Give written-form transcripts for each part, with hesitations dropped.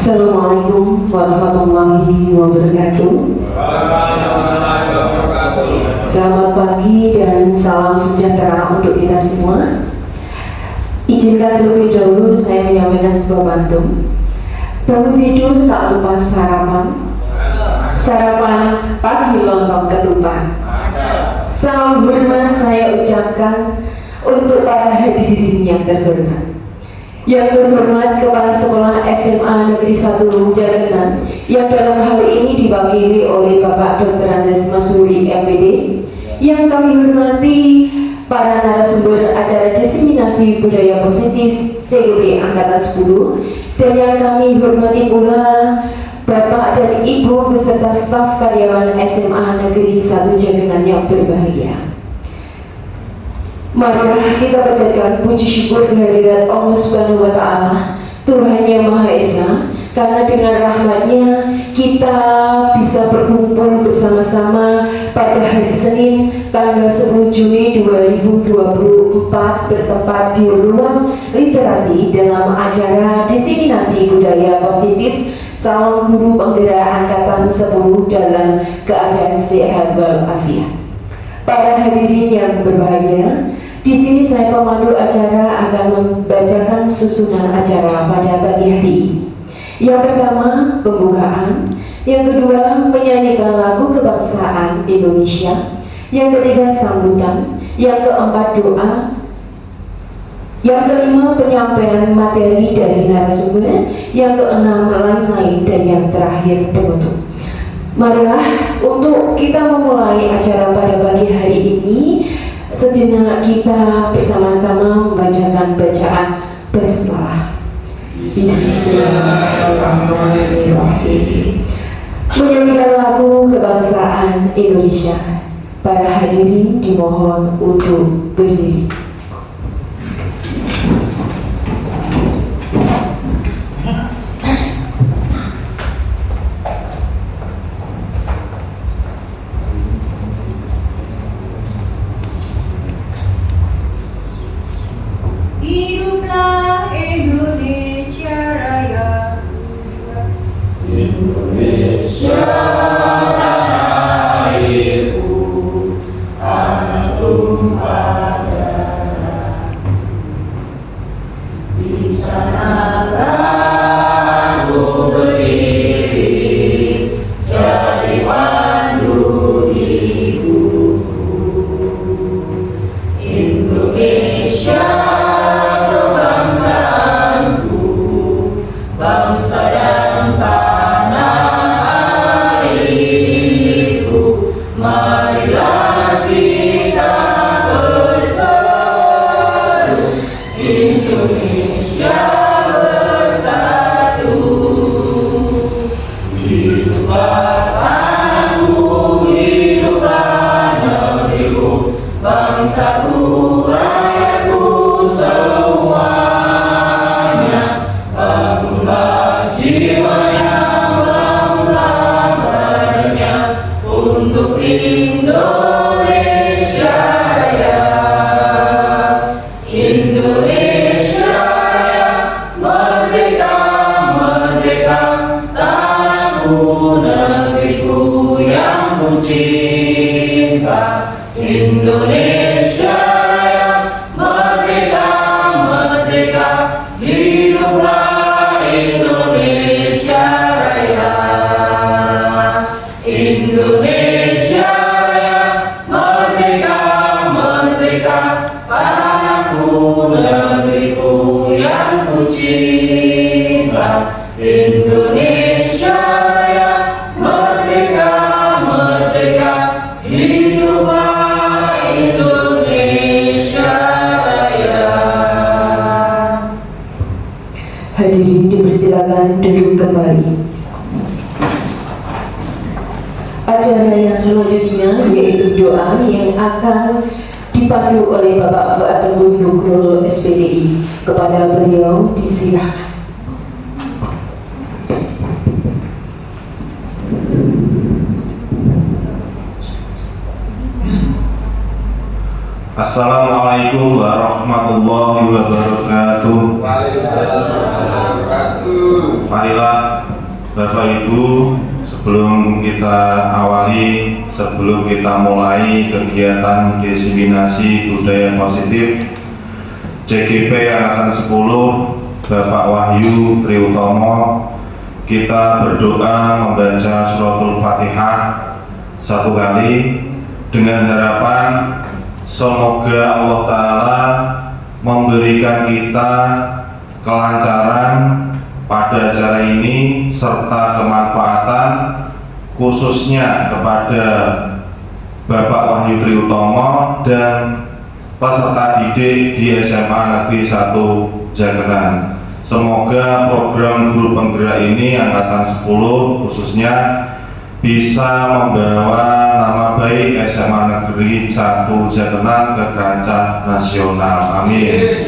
Assalamualaikum warahmatullahi wabarakatuh. Selamat pagi dan salam sejahtera untuk kita semua. Izinkan terlebih dahulu saya menyampaikan sebuah pantun. Bangun tidur tak lupa sarapan. Sarapan pagi lontong ketupat. Salam hormat saya ucapkan untuk para hadirin yang terhormat. Yang terhormat Kepala Sekolah SMA Negeri 1 Jagenan yang dalam hal ini diwakili oleh Bapak Dr. Andes Masuri MPD. Yang kami hormati para narasumber acara diseminasi budaya positif CUB Angkatan 10, dan yang kami hormati pula Bapak dan Ibu beserta staf karyawan SMA Negeri 1 Jagenan yang berbahagia. Marilah kita panjatkan puji syukur kehadirat Allah Subhanahu wa Ta'ala, Tuhan yang Maha Esa, karena dengan rahmatnya kita bisa berkumpul bersama-sama pada hari Senin tanggal 10 Juni 2024 bertempat di ruang literasi dalam acara diseminasi budaya positif calon guru penggerak angkatan 10 dalam keadaan sehat walafiat. Para hadirin yang berbahagia, di sini saya pemandu acara akan membacakan susunan acara pada pagi hari ini. Yang pertama, pembukaan. Yang kedua, menyanyikan lagu kebangsaan Indonesia. Yang ketiga, sambutan. Yang keempat, doa. Yang kelima, penyampaian materi dari narasumber. Yang keenam, lain-lain. Dan yang terakhir, penutup. Marilah untuk kita memulai acara pada pagi hari ini, sejenak kita bersama-sama membacakan bacaan basmalah. Bismillahirrahmanirrahim. Menyanyikan lagu kebangsaan Indonesia. Para hadirin dimohon untuk berdiri. Hiduplah Indonesia Raya. Indonesia tanah airku, tanah tumpah darah. Di sanalah aku berdiri, jadi pandu hidupku. Indonesia bangsa dan tanah airku, marilah kita bersatu, Indonesia bersatu. Hiduplah tanahku, hiduplah negeriku, bangsaku, rakyatku semuanya. Bangunlah jiwanya, bangunlah badannya untuk Indonesia Raya. Indonesia Raya, merdeka, merdeka, tanahku, negeriku yang ku cinta. Indonesia Raya, merdeka, merdeka, hiduplah Indonesia Raya. Indonesia Raya, merdeka, merdeka, tanahku, negeriku yang ku cinta. Indonesia Raya, merdeka, merdeka, hiduplah Indonesia Raya. Hadirin dipersilakan duduk kembali. Acara yang selanjutnya yaitu doa yang akan dipandu oleh Bapak Fuad Tengguh Nugrul SPDI. Kepada beliau disilakan. Assalamualaikum warahmatullahi wabarakatuh. Marilah Bapak Ibu, sebelum kita mulai kegiatan diseminasi budaya positif CGP Angkatan 10 Bapak Wahyu Triutomo, kita berdoa membaca suratul Fatihah 1 kali dengan harapan semoga Allah Ta'ala memberikan kita kelancaran pada acara ini serta kemanfaatan khususnya kepada Bapak Wahyu Triutomo dan peserta didik di SMA Negeri 1 Jakenan. Semoga program guru penggerak ini Angkatan 10 khususnya bisa membawa nama baik SMA Negeri 1 Jakenan ke kancah nasional. Amin.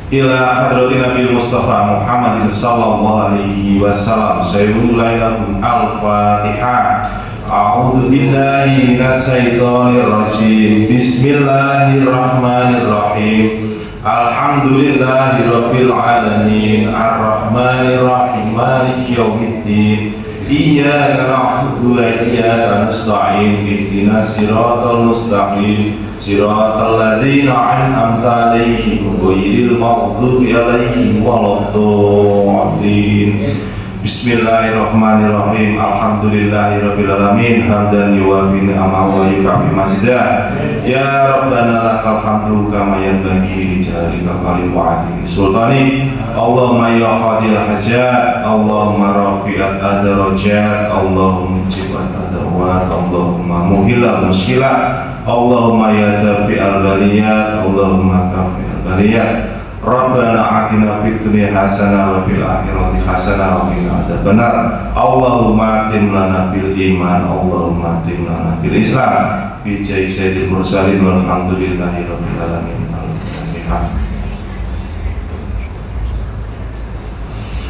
Ila hadrati Nabi Mustafa Muhammadin sallallahu alaihi wasallam. Sayyidullah lakum al-Fatihah. A'udzu billahi minasyaitonir rajim. Bismillahirrahmanirrahim. Alhamdulillahi rabbil alamin. Ar-Rahmanir Rahim. Maliki yaumiddin. Iyyaka na'budu wa iyyaka nasta'in. Ihdinas siratal mustaqim. Siratal ladzina an'amta 'alaihim ghairil maghdubi 'alaihim waladdallin. Bismillahirrahmanirrahim. Alhamdulillahirabbil alamin. Hamdan yuwafi ni'amahu wa yukafi mazidah. Ya Rabbana lakal hamdu kama yanbaghi li jalalika karim wa 'azimi sultani. Allahumma ya qadil hajat, Allahumma rafi'at adarajat, Allahumma jibat adawat, Allahumma muhilal muskilat, Allahumma ya dafi'al baliyat, Allahumma kafi'al baliyat. Rabbana atina fid dunya hasanah wa fil akhirati hasanah wa qina adzabannar. Allahumma atim lana bil iman, Allahumma atim lana bil Islam. Bi jahi sayyidil mursalin walhamdulillahi rabbil alamin. Al-Fatihah.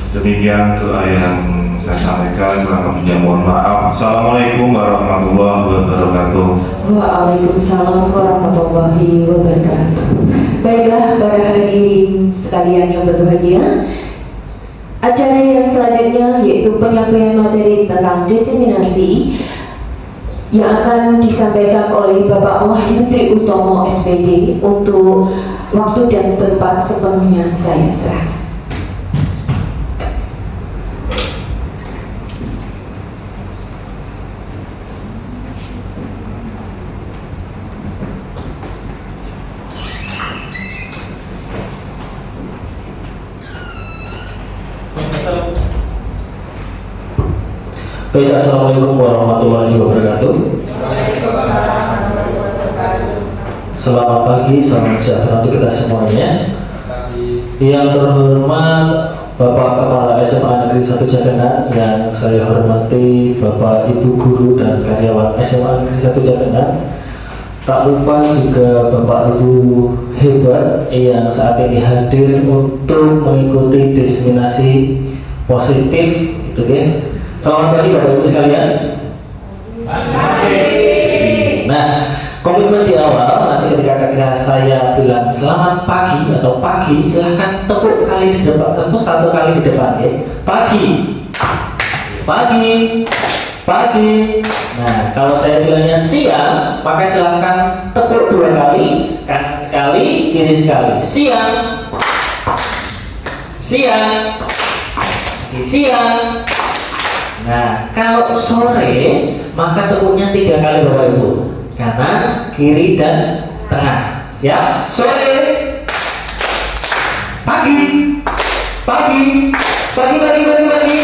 Demikian doa yang saya sampaikan, kurang lebihnya mohon maaf. Assalamualaikum warahmatullahi wabarakatuh. Waalaikumsalam warahmatullahi wabarakatuh. Baiklah para hadirin sekalian yang berbahagia, acara yang selanjutnya yaitu penyampaian materi tentang diseminasi yang akan disampaikan oleh Bapak Wahyu Triutomo SPD. Untuk waktu dan tempat sepenuhnya saya serahkan. Baik, assalamualaikum warahmatullahi wabarakatuh. Selamat pagi, salam sejahtera untuk kita semuanya. Yang terhormat Bapak Kepala SMA Negeri 1 Jakenan, yang saya hormati Bapak Ibu Guru dan karyawan SMA Negeri 1 Jakenan. Tak lupa juga Bapak Ibu hebat yang saat ini hadir untuk mengikuti diseminasi positif, gitu kan? Selamat pagi Bapak Ibu sekalian. Nah, komitmen di awal nanti ketika saya bilang selamat pagi atau pagi, silahkan tepuk kali di depan, tepuk 1 kali di depan, ya. Pagi, pagi, pagi. Nah, kalau saya bilangnya siang, maka silahkan tepuk 2 kali, kanan sekali, kiri sekali. Siang, siang, siang. Nah, kalau sore maka tepuknya 3 kali Bapak Ibu, kanan, kiri, dan tengah. Siap? Sore, pagi, pagi, pagi, pagi, pagi, pagi.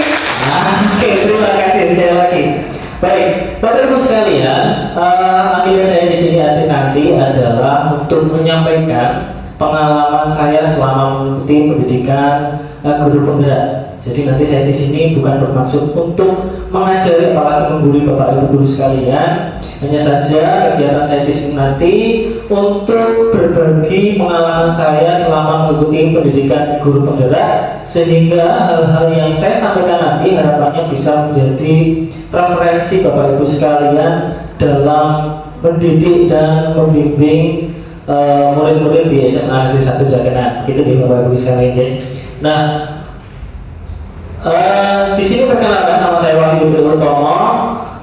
Nah, oke, terima kasih sekali lagi. Baik, Bapak Ibu sekalian, agenda saya di sini nanti adalah untuk menyampaikan pengalaman saya selama mengikuti pendidikan guru penggerak. Jadi nanti saya di sini bukan bermaksud untuk mengajari apalagi menggurui Bapak Ibu guru sekalian. Hanya saja kegiatan saya di sini nanti untuk berbagi pengalaman saya selama mengikuti pendidikan guru penggerak, sehingga hal-hal yang saya sampaikan nanti harapannya bisa menjadi referensi Bapak Ibu sekalian dalam mendidik dan membimbing murid-murid di SMA Negeri 1 Jakenan. Begitu di Bapak Ibu sekalian. Nah, Di sini perkenalkan, nama saya Wahyu Utomo,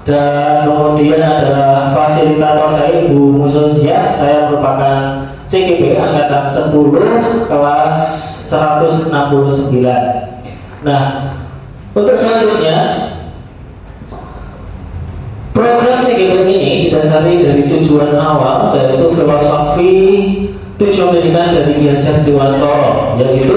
dan kemudian adalah fasilitator saya Ibu Musozia. Saya merupakan CGP angkatan 10 kelas 169. Nah, untuk selanjutnya program CGP ini didasari dari tujuan awal, yaitu filosofi tujuan pendidikan dari Ki Hajar Dewantara, yaitu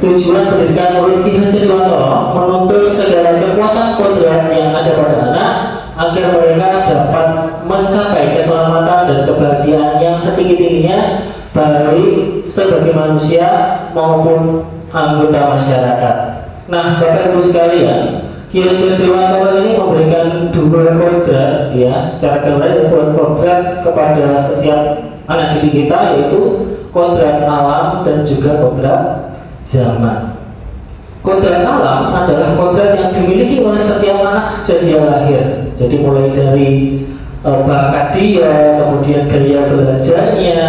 tujuan pendidikan murid Ki Hajar Dewantara menuntut segala kekuatan kodrat yang ada pada anak agar mereka dapat mencapai keselamatan dan kebahagiaan yang setinggi-tingginya, baik sebagai manusia maupun anggota masyarakat. Nah, Bapak Ibu sekalian, Ki Hajar Dewantara ini memberikan dua kodrat, ya, secara gambaran dua kodrat kepada setiap anak didik kita, yaitu kodrat alam dan juga kodrat zaman. Kodrat alam adalah kodrat yang dimiliki oleh setiap anak sejak dia lahir. Jadi mulai dari bakat dia, kemudian gaya belajarnya,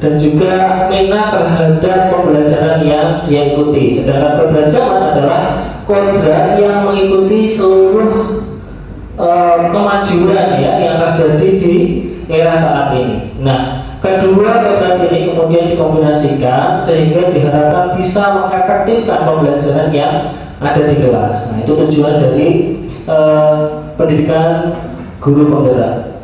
dan juga minat terhadap pembelajaran yang dia ikuti. Sedangkan kodrat zaman adalah kodrat yang mengikuti seluruh kemajuan, ya, yang terjadi di era saat ini. Nah, kedua kodrat ini kemudian dikombinasikan sehingga diharapkan bisa mengefektifkan pembelajaran yang ada di kelas. Nah, itu tujuan dari pendidikan guru penggerak.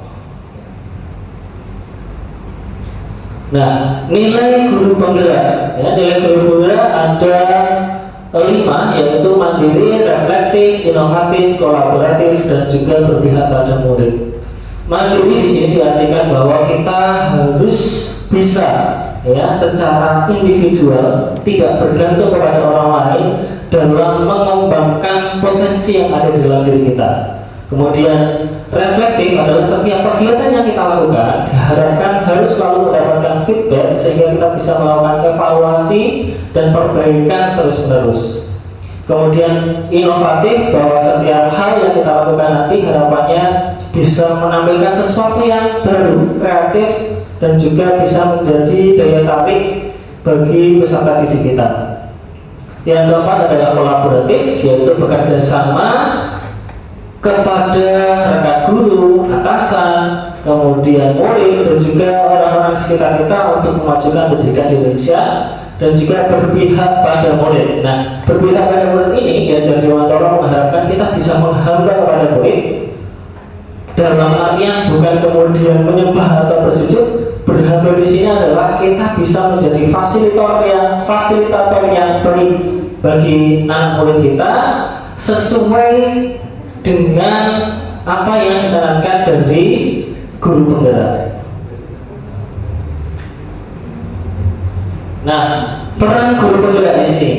Nah, nilai guru penggerak, ya, nilai guru penggerak ada 5, yaitu mandiri, reflektif, inovatif, kolaboratif, dan juga berpihak pada murid. Mandiri di sini diartikan bahwa kita harus bisa, ya, secara individual, tidak bergantung kepada orang lain dalam mengembangkan potensi yang ada di dalam diri kita. Kemudian reflektif adalah setiap kegiatan yang kita lakukan diharapkan harus selalu mendapatkan feedback sehingga kita bisa melakukan evaluasi dan perbaikan terus-menerus. Kemudian inovatif, bahwa setiap hal yang kita lakukan nanti harapannya bisa menampilkan sesuatu yang baru, kreatif, dan juga bisa menjadi daya tarik bagi peserta didik kita. Yang keempat adalah kolaboratif, yaitu bekerja sama kepada rekan guru, atasan, kemudian murid, dan juga orang-orang sekitar kita untuk memajukan pendidikan di Indonesia, dan juga berpihak pada murid. Nah, berpihak pada murid ini, Ki Hajar Dewantara mengharapkan kita bisa menghamba kepada murid dalam artian bukan kemudian menyembah atau bersujud. Berhamba di sini adalah kita bisa menjadi fasilitator yang baik bagi anak murid kita sesuai dengan apa yang disarankan dari guru penggerak. Nah, peran guru penggerak di sini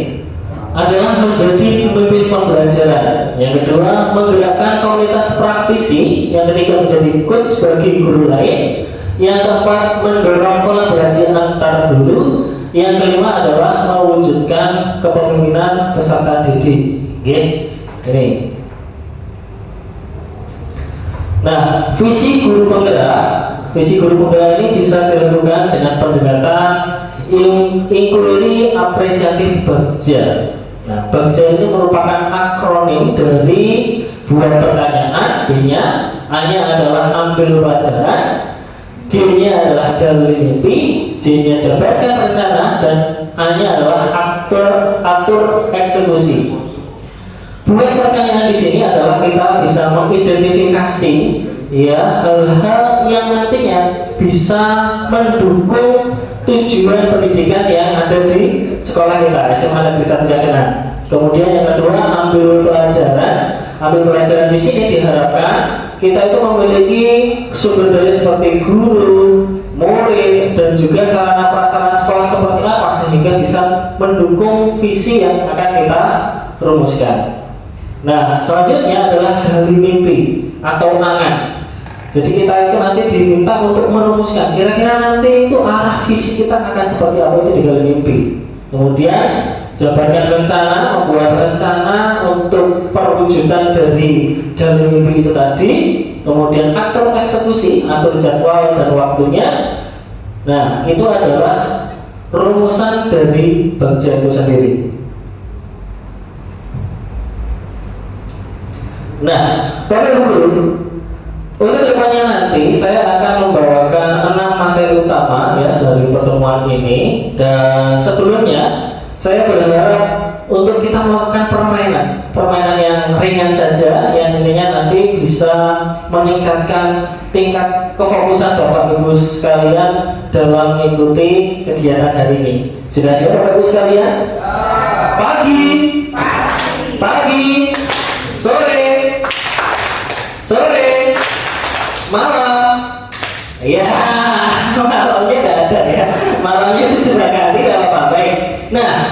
adalah menjadi pemimpin pembelajaran. Yang kedua, menggerakkan komunitas praktisi. Yang ketiga, menjadi coach bagi guru lain. Yang keempat, mendorong kolaborasi antar guru. Yang kelima adalah mewujudkan kepemimpinan peserta didik. Ini. Nah, visi guru penggerak ini bisa dilakukan dengan pendekatan inquiry apresiatif Bagja. Nah, Bagja ini merupakan akronim dari buat pertanyaan, B-nya, A-nya adalah ambil pelajaran, G-nya adalah gali mimpi, J-nya jabarkan rencana, dan A-nya adalah atur eksekusi. Buat pertanyaan di sini adalah kita bisa mengidentifikasi, ya, hal-hal yang nantinya bisa mendukung tujuan pendidikan yang ada di sekolah kita, SMA Negeri 1 Jakenan. Kemudian yang kedua, ambil pelajaran di sini diharapkan kita itu memiliki sumber daya seperti guru, murid, dan juga sarana prasarana sekolah seperti apa sehingga bisa mendukung visi yang akan kita rumuskan. Nah, selanjutnya adalah gali mimpi atau angan. Jadi kita itu nanti diminta untuk merumuskan kira-kira nanti itu arah visi kita akan seperti apa, itu digali mimpi. Kemudian jabarkan rencana, membuat rencana untuk perwujudan dari gali mimpi itu tadi. Kemudian atur eksekusi, atur jadwal dan waktunya. Nah, itu adalah rumusan dari Bagja itu sendiri. Nah, Bapak Ibu Guru, untuk depannya nanti saya akan membawakan 6 materi utama ya dari pertemuan ini, dan sebelumnya saya berharap untuk kita melakukan permainan yang ringan saja, yang intinya nanti bisa meningkatkan tingkat kefokusan Bapak Ibu sekalian dalam mengikuti kegiatan hari ini. Sudah siap Bapak Ibu sekalian? Pagi, sore, malam. Ya, malamnya tidak ada ya. Malamnya itu cuma kali tidak apa-apa. Baik. Nah,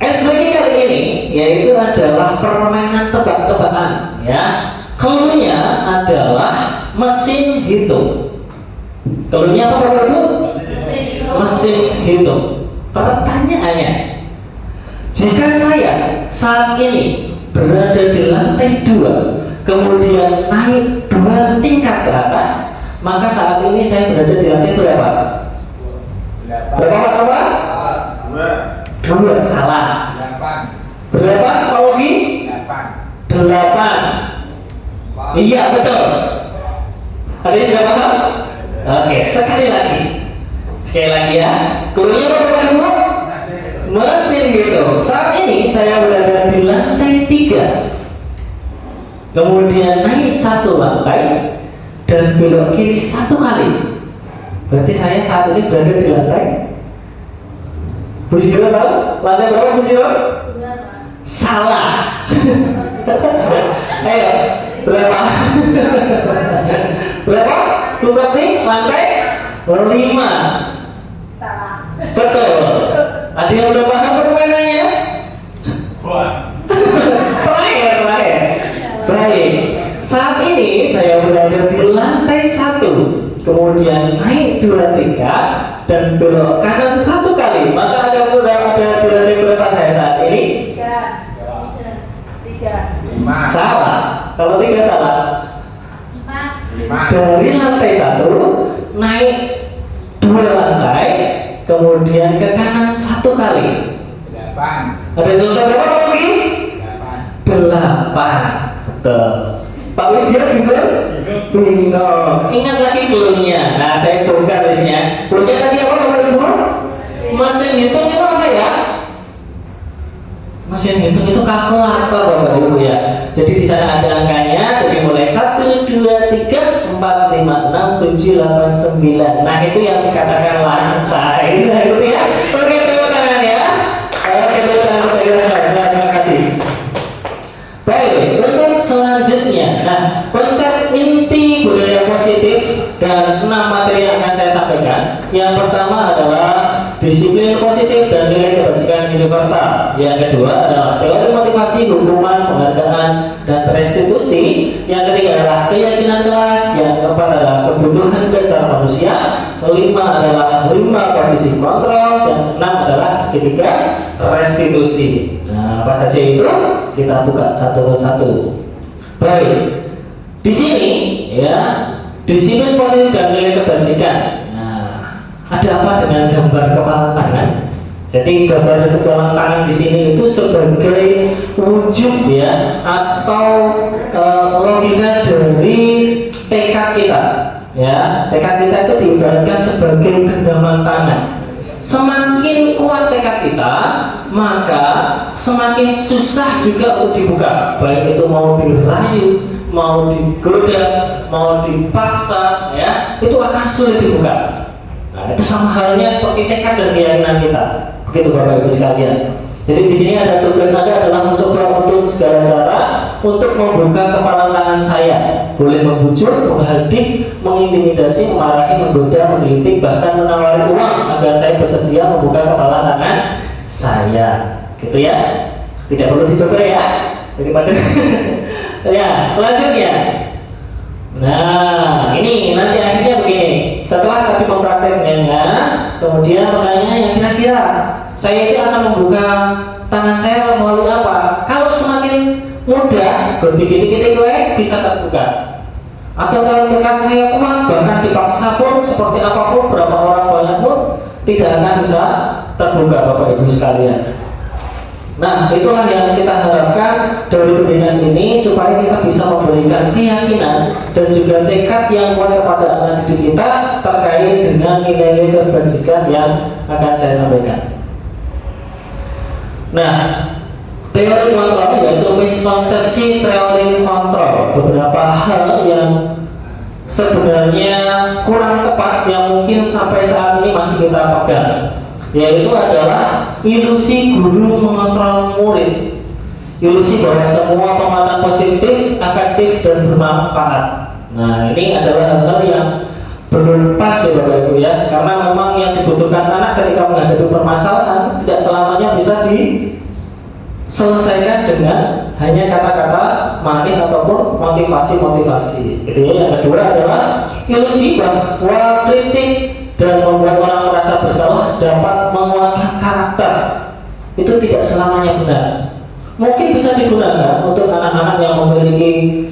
SBG kali ini yaitu adalah permainan tebak-tebakan ya. Cluenya adalah mesin hitung. Cluenya apa Bapak Ibu? Mesin hitung. Pertanyaannya, jika saya saat ini berada di lantai 2, kemudian naik 2 tingkat ke atas, maka saat ini saya berada di lantai berapa? Berapa? 2. Salah. Berapa Pak Ogi? 8. Iya betul. Ada yang sudah paham? Oke, sekali lagi ya. Cluenya apa Bapak Ibu? Mesin hitung. Saat ini saya berada di lantai 3, kemudian naik 1 lantai dan belok kiri 1 kali. Berarti saya saat ini berada di lantai. Bu Siro tahu? Lantai berapa Bu Siro? Salah. Ayo, berapa? Berapa? Bu Bakti, lantai 5. Salah. Betul. Ada yang udah paham permainannya? Terakhir. Baik. Saat ini saya berada di lantai 1, kemudian naik 2 tingkat dan belok kanan 1 kali. Maka ada di lantai berapa saya saat ini? 3. Salah. Kalau 3 salah. 4. Dari lantai 1 naik 2 lantai, kemudian ke kanan 1 kali. 8. Ada yang tahu berapa lagi? 8. Betul. Pak Widya bingung. Ingat lagi cluenya. Nah, saya bongkar isinya. Cluenya tadi apa Bapak Ibu? Mesin hitung itu apa ya? Mesin hitung itu kalkulator Bapak Ibu ya. Jadi di sana ada angkanya dari mulai 1, 2, 3, 4, 5, 6, 7, 8, 9. Nah, itu yang dikatakan lantai. Nah, itu ya. Oke, tepuk tangan ya. Oke, tepuk tangan untuk terima kasih. Baik, untuk selanjutnya. Nah, konsep inti budaya positif dan 6 materi yang akan saya sampaikan. Yang pertama adalah disiplin positif dan nilai kebajikan universal. Yang kedua adalah teori motivasi, hukuman, penghargaan, dan restitusi. Yang ketiga adalah keyakinan kelas. Yang keempat adalah kebutuhan dasar manusia. 5 adalah 5 posisi kontrol. Dan 6 adalah segitiga restitusi. Nah, apa saja itu? Kita buka satu persatu. Baik, di sini ya, disiplin positif dan nilai kebajikan. Ada apa dengan gambar kepala tangan? Jadi gambar kepala tangan di sini itu sebagai wujud ya, atau logika dari tekad kita. Ya, tekad kita itu diibaratkan sebagai genggaman tangan. Semakin kuat tekad kita, maka semakin susah juga untuk dibuka. Baik itu mau dirayu, mau digoda, mau dipaksa, ya, itu akan sulit dibuka. Nah, itu sama halnya seperti tekad dan keyakinan kita. Begitu Bapak Ibu sekalian. Jadi di sini ada tugas Anda adalah mencoba untuk segala cara untuk membuka kepala tangan saya. Boleh membujuk, menghadik, mengintimidasi, memarahi, menggoda, menggelitik, bahkan menawari uang agar saya bersedia membuka kepala tangan saya. Gitu ya. Tidak perlu dicoba ya. Daripada ya, selanjutnya. Nah, ini nanti akhirnya begini. Setelah kami mempraktekkannya, kemudian pertanyaannya kira-kira saya itu akan membuka tangan saya melalui apa? Kalau semakin mudah, dikit-dikit bisa terbuka. Atau kalau tekad saya kuat, bahkan dipaksa pun seperti apapun, berapa orang banyak pun tidak akan bisa terbuka Bapak Ibu sekalian. Nah, itulah yang kita harapkan dari pendidikan ini, supaya kita bisa memberikan keyakinan dan juga tekad yang kuat kepada anak didik kita terkait dengan nilai-nilai kebajikan yang akan saya sampaikan. Nah, teori kontrol yaitu miskonsepsi teori kontrol, beberapa hal yang sebenarnya kurang tepat yang mungkin sampai saat ini masih kita pegang, yaitu adalah ilusi guru mengontrol murid, ilusi bahwa semua penguatan positif, efektif, dan bermanfaat. Nah, ini adalah hal-hal yang belum pas ya Bapak Ibu ya, karena memang yang dibutuhkan anak ketika menghadapi permasalahan tidak selamanya bisa diselesaikan dengan hanya kata-kata manis ataupun motivasi-motivasi. Gitu ya. Yang kedua adalah ilusi bahwa kritik dan membuat orang merasa bersalah dapat menguatkan karakter. Itu tidak selamanya benar. Mungkin bisa digunakan untuk anak-anak yang memiliki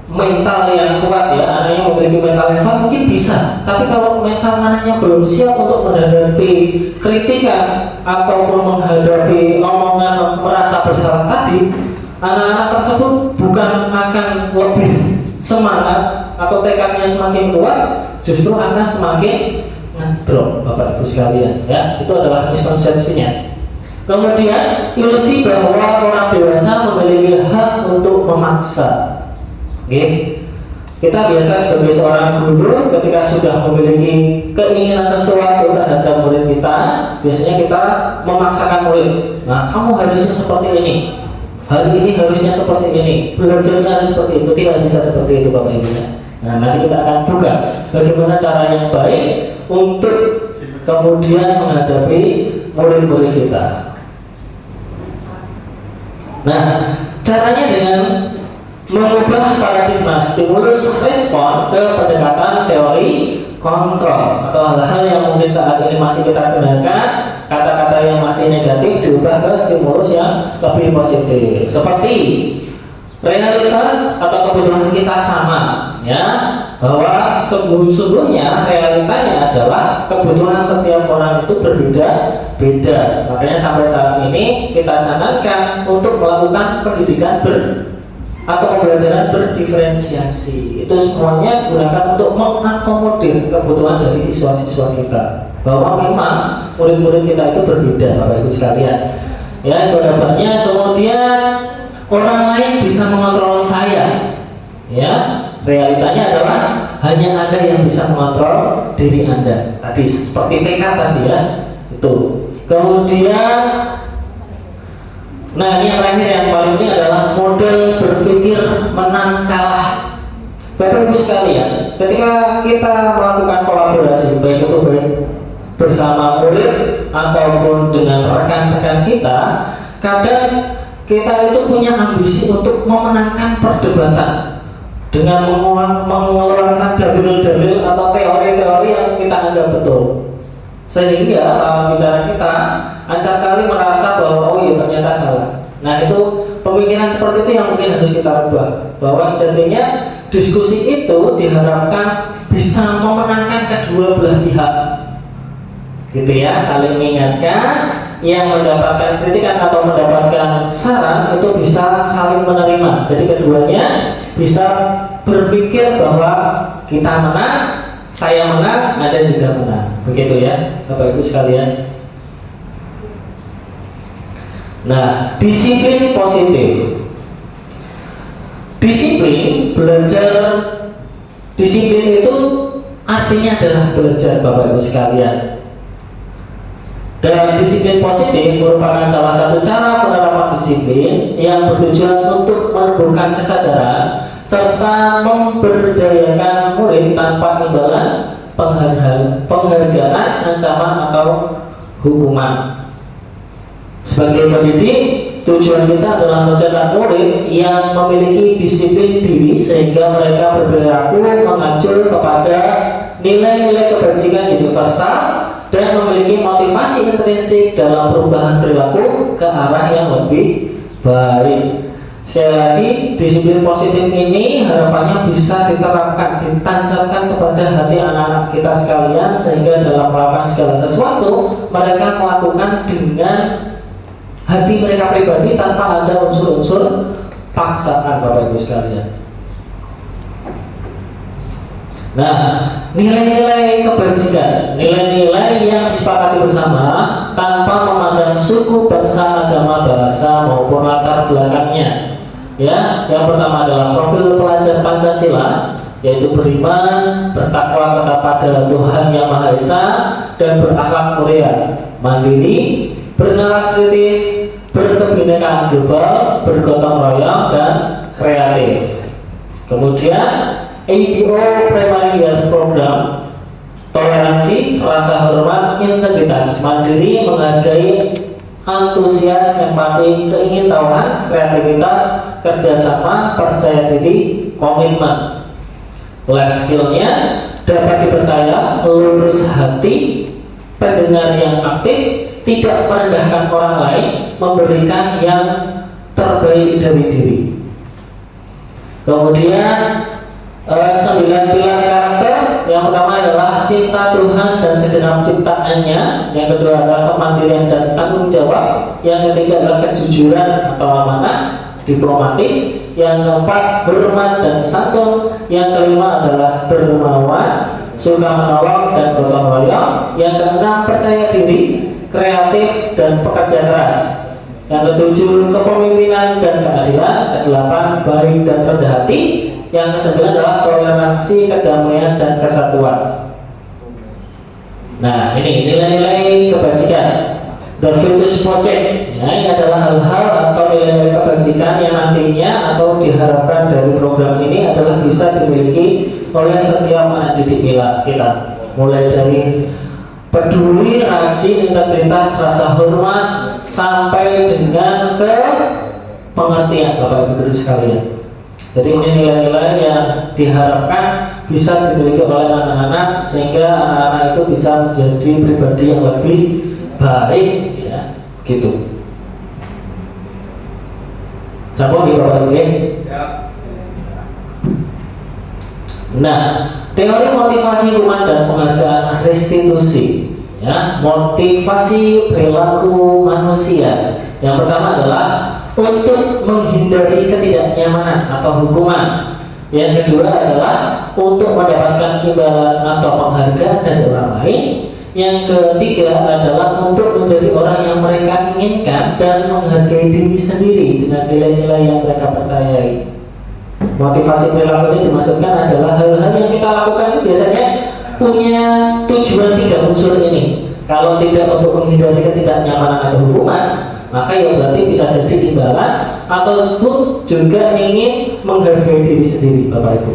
mental yang kuat ya, anaknya memiliki mental yang kuat mungkin bisa. Tapi kalau mental anaknya belum siap untuk menghadapi kritikan ataupun menghadapi omongan merasa bersalah tadi, anak-anak tersebut bukan akan lebih semangat atau tekadnya semakin kuat, justru akan semakin ngedrop Bapak Ibu sekalian ya. Itu adalah miskonsepsinya. Kemudian ilusi bahwa orang dewasa memiliki hak untuk memaksa. Oke, kita biasa sebagai seorang guru ketika sudah memiliki keinginan sesuatu terhadap murid kita, biasanya kita memaksakan murid. Nah, kamu harusnya seperti ini, hari ini harusnya seperti ini, belajarnya harus seperti itu. Tidak bisa seperti itu Bapak Ibu ya. Nah, nanti kita akan buka bagaimana cara yang baik untuk kemudian menghadapi murid-murid kita. Nah, caranya dengan mengubah paradigma stimulus respon ke pendekatan teori kontrol, atau hal-hal yang mungkin saat ini masih kita gunakan, kata-kata yang masih negatif diubah ke stimulus yang lebih positif, seperti realitas atau kebutuhan kita sama ya, bahwa sesungguhnya realitanya adalah kebutuhan setiap orang itu berbeda-beda. Makanya sampai saat ini kita canangkan untuk melakukan pendidikan atau pembelajaran berdiferensiasi. Itu semuanya digunakan untuk mengakomodir kebutuhan dari siswa-siswa kita, bahwa memang murid-murid kita itu berbeda Bapak Ibu sekalian ya, itu dapatnya. Kemudian orang lain bisa mengontrol saya ya, realitanya adalah hanya Anda yang bisa mengontrol diri Anda tadi, seperti tekad tadi ya itu. Kemudian nah, ini yang terakhir yang paling ini adalah model berpikir menang kalah. Bapak Ibu sekalian, ketika kita melakukan kolaborasi, baik itu bersama murid ataupun dengan rekan-rekan kita, kadang kita itu punya ambisi untuk memenangkan perdebatan dengan mengeluarkan dalil-dalil atau teori-teori yang kita anggap betul, sehingga lawan bicara kita acap kali merasa bahwa oh iya ternyata salah. Nah, itu pemikiran seperti itu yang mungkin harus kita rubah, bahwa sejatinya diskusi itu diharapkan bisa memenangkan kedua belah pihak gitu ya, saling mengingatkan, yang mendapatkan kritikan atau mendapatkan saran itu bisa saling menerima. Jadi keduanya bisa berpikir bahwa kita menang, saya menang, Anda juga menang. Begitu ya Bapak Ibu sekalian. Nah, disiplin positif. Disiplin belajar, disiplin itu artinya adalah belajar Bapak Ibu sekalian. Dan disiplin positif merupakan salah satu cara penerapan disiplin yang bertujuan untuk menumbuhkan kesadaran serta memberdayakan murid tanpa imbalan penghargaan, ancaman atau hukuman. Sebagai pendidik, tujuan kita adalah mencetak murid yang memiliki disiplin diri sehingga mereka berperilaku mengacu kepada nilai-nilai kebajikan universal dan memiliki motivasi intrinsik dalam perubahan perilaku ke arah yang lebih baik. Sekali lagi, disiplin positif ini harapannya bisa diterapkan, ditancapkan kepada hati anak-anak kita sekalian, sehingga dalam melakukan segala sesuatu mereka melakukan dengan hati mereka pribadi tanpa ada unsur-unsur paksaan, Bapak Ibu sekalian. Nah, nilai-nilai kebajikan, nilai-nilai yang disepakati bersama tanpa memandang suku, bangsa, agama, bahasa maupun latar belakangnya. Ya, yang pertama adalah profil pelajar Pancasila, yaitu beriman, bertakwa kepada Tuhan Yang Maha Esa, dan berakhlak mulia, mandiri, bernalar kritis, berkebinekaan global, bergotong royong, dan kreatif. Kemudian ABO Primary Years Program, toleransi, rasa hormat, integritas, mandiri, menghargai, antusias, empati, keingintahuan, kreativitas, kerjasama, percaya diri, komitmen. Life skillnya dapat dipercaya, lurus hati, pendengar yang aktif, tidak merendahkan orang lain, memberikan yang terbaik dari diri. Kemudian 9 pilar karakter. Yang pertama adalah cinta Tuhan dan segenap ciptaannya. Yang kedua adalah kemandirian dan tanggung jawab. Yang ketiga adalah kejujuran atau amanah, diplomatis. Yang keempat hormat dan santun. Yang kelima adalah dermawan, suka menolong dan gotong royong. Yang keenam percaya diri, kreatif dan pekerja keras. Yang ketujuh kepemimpinan dan keadilan. Kedelapan baik dan rendah hati. Yang kesembilan adalah toleransi, kedamaian dan kesatuan. Nah, ini nilai-nilai kebajikan. The Virtus Project. Ya, ini adalah hal-hal atau nilai-nilai kebajikan yang nantinya atau diharapkan dari program ini adalah bisa dimiliki oleh setiap anak didik kita. Mulai dari peduli, rajin, integritas, rasa hormat, sampai dengan ke pengertian, Bapak Ibu Guru sekalian. Jadi ini nilai-nilai yang diharapkan bisa dimiliki oleh anak-anak sehingga anak-anak itu bisa menjadi pribadi yang lebih baik, ya, gitu. Sambung di Bapak Ibu. Nah, teori motivasi hukuman dan penghargaan restitusi, ya, motivasi perilaku manusia. Yang pertama adalah untuk menghindari ketidaknyamanan atau hukuman. Yang kedua adalah untuk mendapatkan imbalan atau penghargaan dari orang lain. Yang ketiga adalah untuk menjadi orang yang mereka inginkan dan menghargai diri sendiri dengan nilai-nilai yang mereka percayai. Motivasi perilaku ini dimaksudkan adalah hal-hal yang kita lakukan itu biasanya punya tujuan 3 unsur ini. Kalau tidak untuk menghindari ketidaknyamanan atau hukuman, maka ya berarti bisa jadi imbalan ataupun juga ingin menghargai diri sendiri, Bapak Ibu.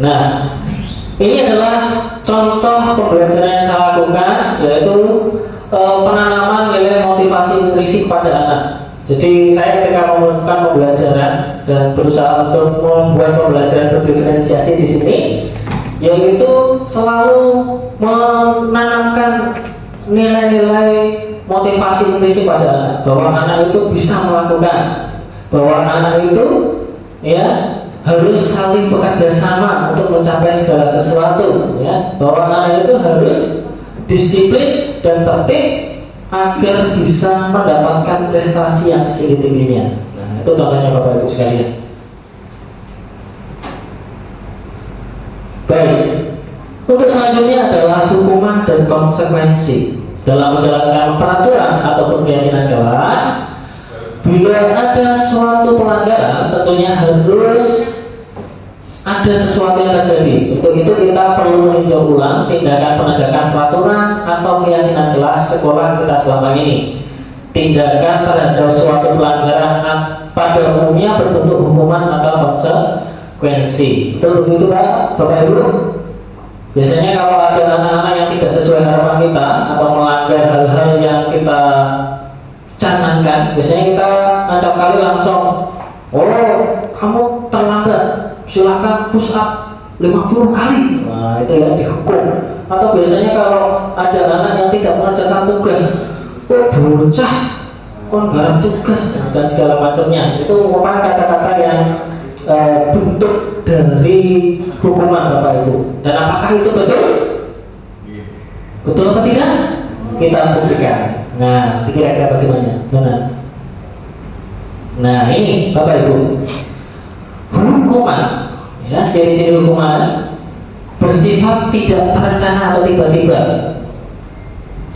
Nah, ini adalah contoh pembelajaran yang saya lakukan, yaitu penanaman nilai motivasi intrinsik pada anak. Jadi saya ketika melakukan pembelajaran dan berusaha untuk membuat pembelajaran berdiferensiasi di sini, yaitu selalu menanamkan nilai-nilai motivasi intrinsik pada anak, bahwa anak itu bisa melakukan, bahwa anak itu ya harus saling bekerja sama untuk mencapai segala sesuatu, ya, bahwa anak itu harus disiplin dan tertib agar bisa mendapatkan prestasi yang setinggi-tingginya. Nah, itu contohnya Bapak Ibu sekalian. Baik, untuk selanjutnya adalah hukuman dan konsekuensi dalam menjalankan peraturan ataupun keyakinan kelas. Bila ada suatu pelanggaran, tentunya harus ada sesuatu yang terjadi. Untuk itu kita perlu meninjau ulang tindakan penegakan peraturan atau keyakinan kelas sekolah kita selama ini. Tindakan terhadap suatu pelanggaran pada umumnya berbentuk hukuman atau konsekuensi. Betul begitu Pak, Bapak Ibu? Biasanya kalau ada anak-anak yang tidak sesuai harapan kita atau melanggar hal-hal yang kita canangkan, biasanya kita acap kali langsung, oh kamu terlambat, silakan push up 50 kali. Nah itu yang dihukum. Atau biasanya kalau ada anak yang tidak mengerjakan tugas, oh bocah kon garap tugas dan segala macamnya, itu merupakan kata-kata yang bentuk dari hukuman Bapak Ibu. Dan apakah itu betul? Betul atau tidak? kita buktikan. Nah, kira-kira bagaimana? Benar. Nah, ini Bapak Ibu, hukuman, ya, ciri-ciri hukuman bersifat tidak terencana atau tiba-tiba.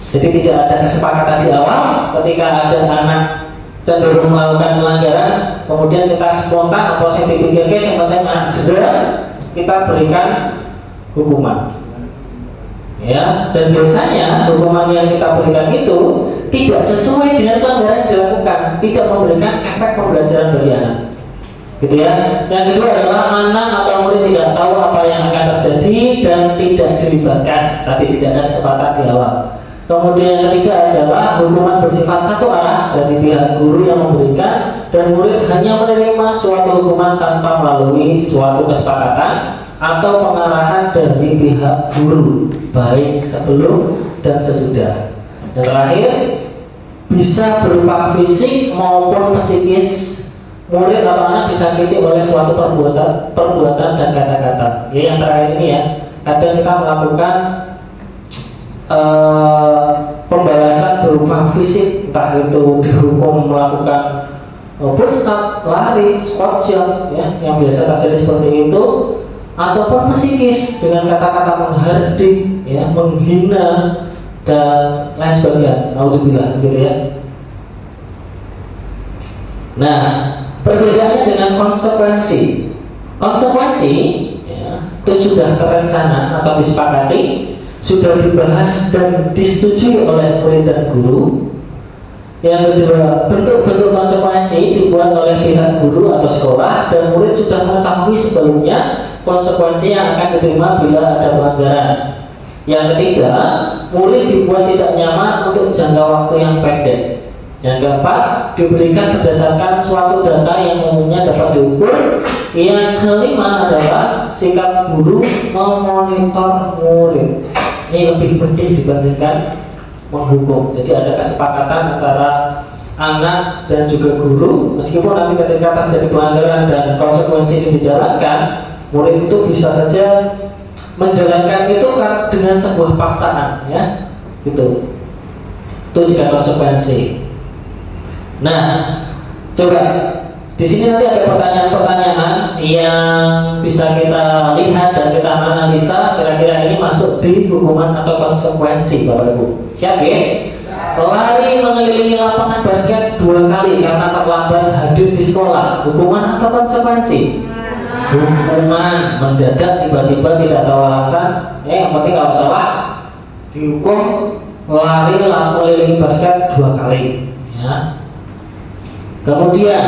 Jadi tidak ada kesepakatan di awal ketika ada anak cenderung melakukan pelanggaran, kemudian kita spontan apa yang dipikirkan yang penting segera kita berikan hukuman. Ya, dan biasanya hukuman yang kita berikan itu tidak sesuai dengan pelanggaran yang dilakukan, tidak memberikan efek pembelajaran bagi anak. Gitu ya. Yang kedua adalah anak atau murid tidak tahu apa yang akan terjadi dan tidak dilibatkan. Tadi tidak ada kesempatan di awal. Kemudian yang ketiga adalah hukuman bersifat satu arah dari pihak guru yang memberikan dan murid hanya menerima suatu hukuman tanpa melalui suatu kesepakatan atau pengarahan dari pihak guru, baik sebelum dan sesudah. Dan terakhir, bisa berupa fisik maupun psikis. Murid atau anak disakiti oleh suatu perbuatan dan kata-kata. Ya, yang terakhir ini ya, kadang kita melakukan pembalasan berupa fisik, entah itu dihukum melakukan push up, lari, squat jump, ya, yang biasa terjadi seperti itu, ataupun psikis dengan kata-kata menghardik, ya, menghina dan lain sebagainya. Naudzubillah, gitu ya. Nah, perbedaannya dengan konsekuensi. Konsekuensi, ya, itu sudah terencana atau disepakati, sudah dibahas dan disetujui oleh murid dan guru. Yang kedua, bentuk-bentuk konsekuensi dibuat oleh pihak guru atau sekolah dan murid sudah mengetahui sebelumnya konsekuensi yang akan diterima bila ada pelanggaran. Yang ketiga, murid dibuat tidak nyaman untuk jangka waktu yang pendek. Yang keempat, diberikan berdasarkan suatu data yang umumnya dapat diukur. Yang kelima adalah sikap guru memonitor murid. Ini lebih penting dibandingkan menghukum. Jadi ada kesepakatan antara anak dan juga guru. Meskipun nanti ketika terjadi pelanggaran dan konsekuensi ini dijalankan, murid itu bisa saja menjalankan itu kan dengan sebuah paksaan, ya, gitu. Itu jika konsekuensi. Nah, coba di sini nanti ada pertanyaan-pertanyaan yang bisa kita lihat dan kita analisa kira-kira ini masuk di hukuman atau konsekuensi, Bapak Ibu. Siap ya? Lari mengelilingi lapangan basket 2 kali karena terlambat hadir di sekolah, hukuman atau konsekuensi? Hukuman. Mendadak tiba-tiba tidak tahu alasan, yang penting kalau salah dihukum lari mengelilingi basket 2 kali, ya. Kemudian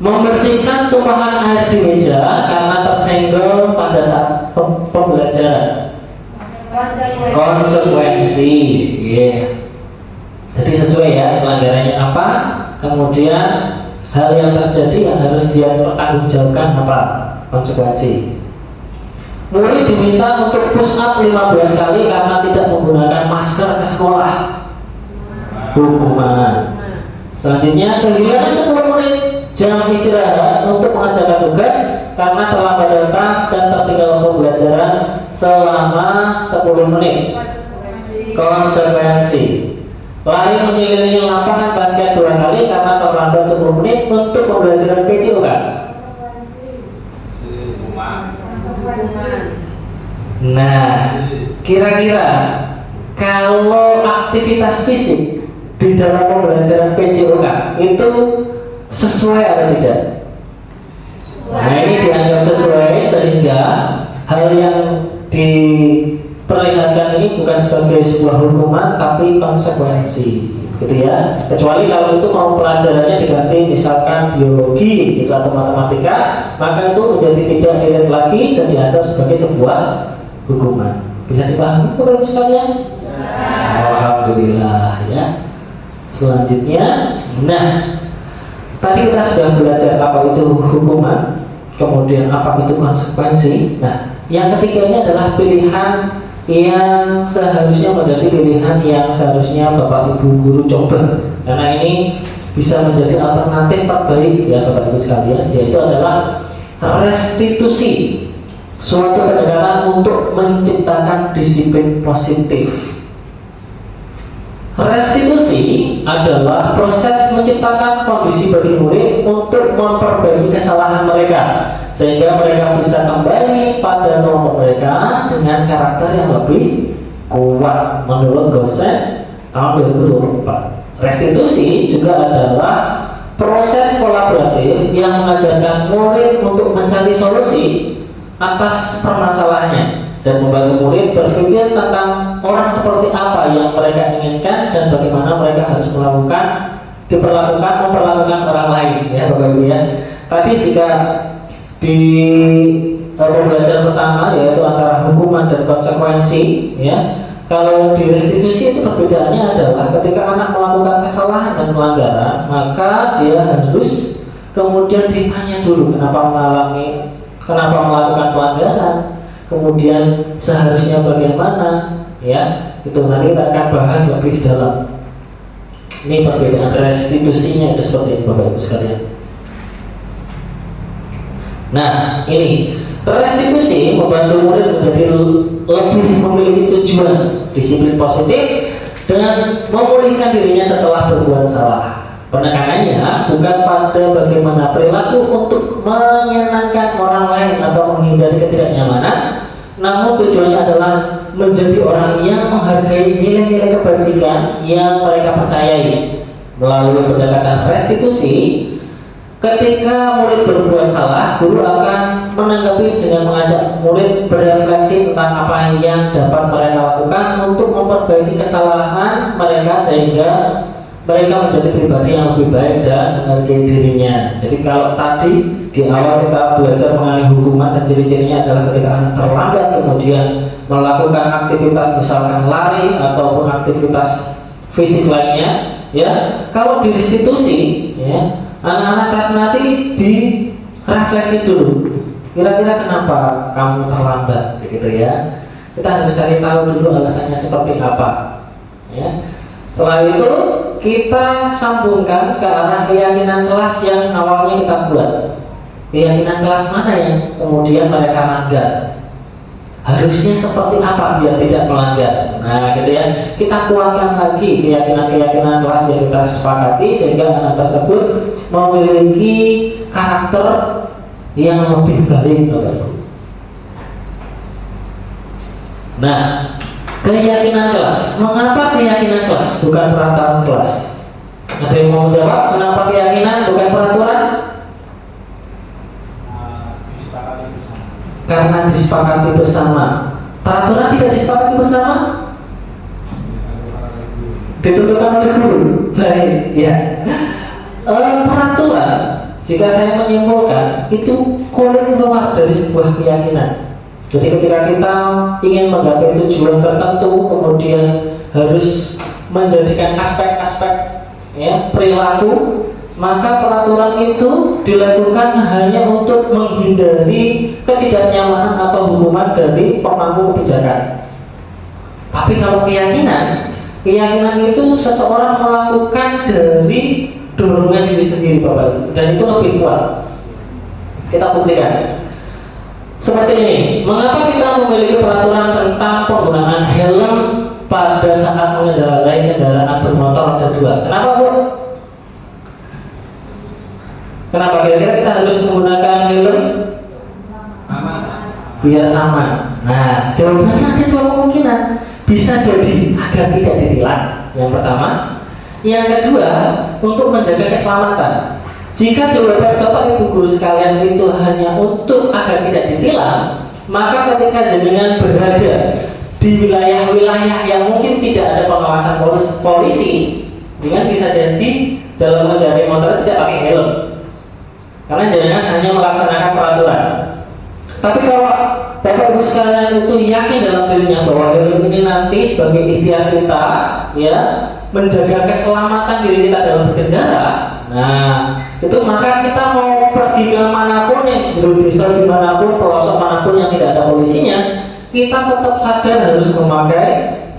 membersihkan tumpahan air di meja karena tersenggol pada saat pembelajaran. Konsekuensi, yeah. Jadi sesuai ya pelanggarannya apa, kemudian hal yang terjadi yang harus dia pertanggungjawabkan apa, konsekuensi. Murid diminta untuk push up 15 kali karena tidak menggunakan masker ke sekolah, hukuman. Selanjutnya, kehilangan 10 menit jam istirahat untuk mengerjakan tugas karena terlambat datang dan tertinggal pembelajaran selama 10 menit. Konsekuensi. Lari mengelilingi lapangan basket 2 kali karena terlambat 10 menit untuk pembelajaran PJOK. Nah, kira-kira kalau aktivitas fisik di dalam pembelajaran PJOK itu sesuai atau tidak? Nah, ini dianggap sesuai sehingga hal yang diperlihatkan ini bukan sebagai sebuah hukuman tapi konsekuensi, gitu ya. Kecuali kalau itu mau pelajarannya diganti misalkan biologi gitu atau matematika, maka itu menjadi tidak relate lagi dan dianggap sebagai sebuah hukuman. Bisa dipahami Bapak Ibu sekalian? Alhamdulillah ya. Selanjutnya, nah, tadi kita sudah belajar apa itu hukuman, kemudian apa itu konsekuensi. Nah, yang ketiga ini adalah pilihan yang seharusnya menjadi pilihan yang seharusnya Bapak Ibu guru coba, karena ini bisa menjadi alternatif terbaik ya Bapak Ibu sekalian, yaitu adalah restitusi, suatu pendekatan untuk menciptakan disiplin positif. Restitusi adalah proses menciptakan kondisi bagi murid untuk memperbaiki kesalahan mereka sehingga mereka bisa kembali pada kelompok mereka dengan karakter yang lebih kuat menurut Gosen tahun 2024. Restitusi juga adalah proses kolaboratif yang mengajarkan murid untuk mencari solusi atas permasalahannya dan membantu murid berpikir tentang orang seperti apa yang mereka inginkan dan bagaimana mereka harus memperlakukan orang lain, ya Bapak Ibu ya. Tadi jika di pembelajaran pertama yaitu antara hukuman dan konsekuensi, ya, kalau di restitusi itu perbedaannya adalah ketika anak melakukan kesalahan dan pelanggaran, maka dia harus kemudian ditanya dulu kenapa melakukan pelanggaran, kemudian seharusnya bagaimana, ya, itu nanti kita akan bahas lebih dalam. Ini perbedaan restitusinya itu seperti ini Bapak Ibu sekalian. Nah, ini restitusi membantu murid menjadi lebih memiliki tujuan, disiplin positif, dan memulihkan dirinya setelah berbuat salah. Penekanannya bukan pada bagaimana perilaku untuk menyenangkan orang lain atau menghindari ketidaknyamanan, namun tujuannya adalah menjadi orang yang menghargai nilai-nilai kebajikan yang mereka percayai. Melalui pendekatan restitusi, ketika murid berbuat salah, guru akan menanggapi dengan mengajak murid berefleksi tentang apa yang dapat mereka lakukan untuk memperbaiki kesalahan mereka sehingga mereka menjadi pribadi yang lebih baik dan menghargai dirinya. Jadi kalau tadi di awal kita belajar mengenai hukuman dan ciri-cirinya adalah ketika anak terlambat kemudian melakukan aktivitas misalkan lari ataupun aktivitas fisik lainnya, ya. Kalau di restitusi, ya, anak-anak nanti direfleksi dulu. Kira-kira kenapa kamu terlambat, begitu ya? Kita harus cari tahu dulu alasannya seperti apa, ya. Setelah itu kita sambungkan ke arah keyakinan kelas yang awalnya kita buat. Keyakinan kelas mana yang kemudian mereka langgar? Harusnya seperti apa biar tidak melanggar? Nah, gitu ya. Kita kuatkan lagi keyakinan-keyakinan kelas yang kita sepakati sehingga anak tersebut memiliki karakter yang lebih baik, Bapak Ibu. Nah, keyakinan kelas. Mengapa keyakinan kelas bukan peraturan kelas? Ada yang mau jawab? Kenapa keyakinan bukan peraturan? Disepakati bersama. Karena disepakati bersama. Peraturan tidak disepakati bersama? Ditentukan oleh guru. Baik, ya. Peraturan, jika saya menyimpulkan, itu keluar dari sebuah keyakinan. Jadi ketika kita ingin menggapai tujuan tertentu, kemudian harus menjadikan aspek-aspek, ya, perilaku, maka peraturan itu dilakukan hanya untuk menghindari ketidaknyamanan atau hukuman dari pemangku kebijakan. Tapi kalau keyakinan itu seseorang melakukan dari dorongan diri sendiri, Bapak Ibu, dan itu lebih kuat. Kita buktikan. Seperti ini, mengapa kita memiliki peraturan tentang penggunaan helm pada saat mengendarai kendaraan bermotor roda 2? Kenapa, Bu? Kenapa kira-kira kita harus menggunakan helm? Aman. Biar aman. Nah, jawabannya ada dua kemungkinan. Bisa jadi agar tidak ditilang, yang pertama. Yang kedua, untuk menjaga keselamatan. Jika jawaban Bapak Ibu guru sekalian itu hanya untuk agar tidak ditilang, maka ketika jenengan berada di wilayah-wilayah yang mungkin tidak ada pengawasan polisi, jenengan bisa jadi dalam mengendarai motor tidak pakai helm, karena jenengan hanya melaksanakan peraturan. Tapi kalau Bapak Ibu sekalian itu yakin dalam dirinya bahwa helm ini nanti sebagai ikhtiar kita, ya, menjaga keselamatan diri kita dalam berkendara, nah, itu maka kita mau pergi ke manapun, jero desa dimanapun, pelosok manapun yang tidak ada polisinya, kita tetap sadar harus memakai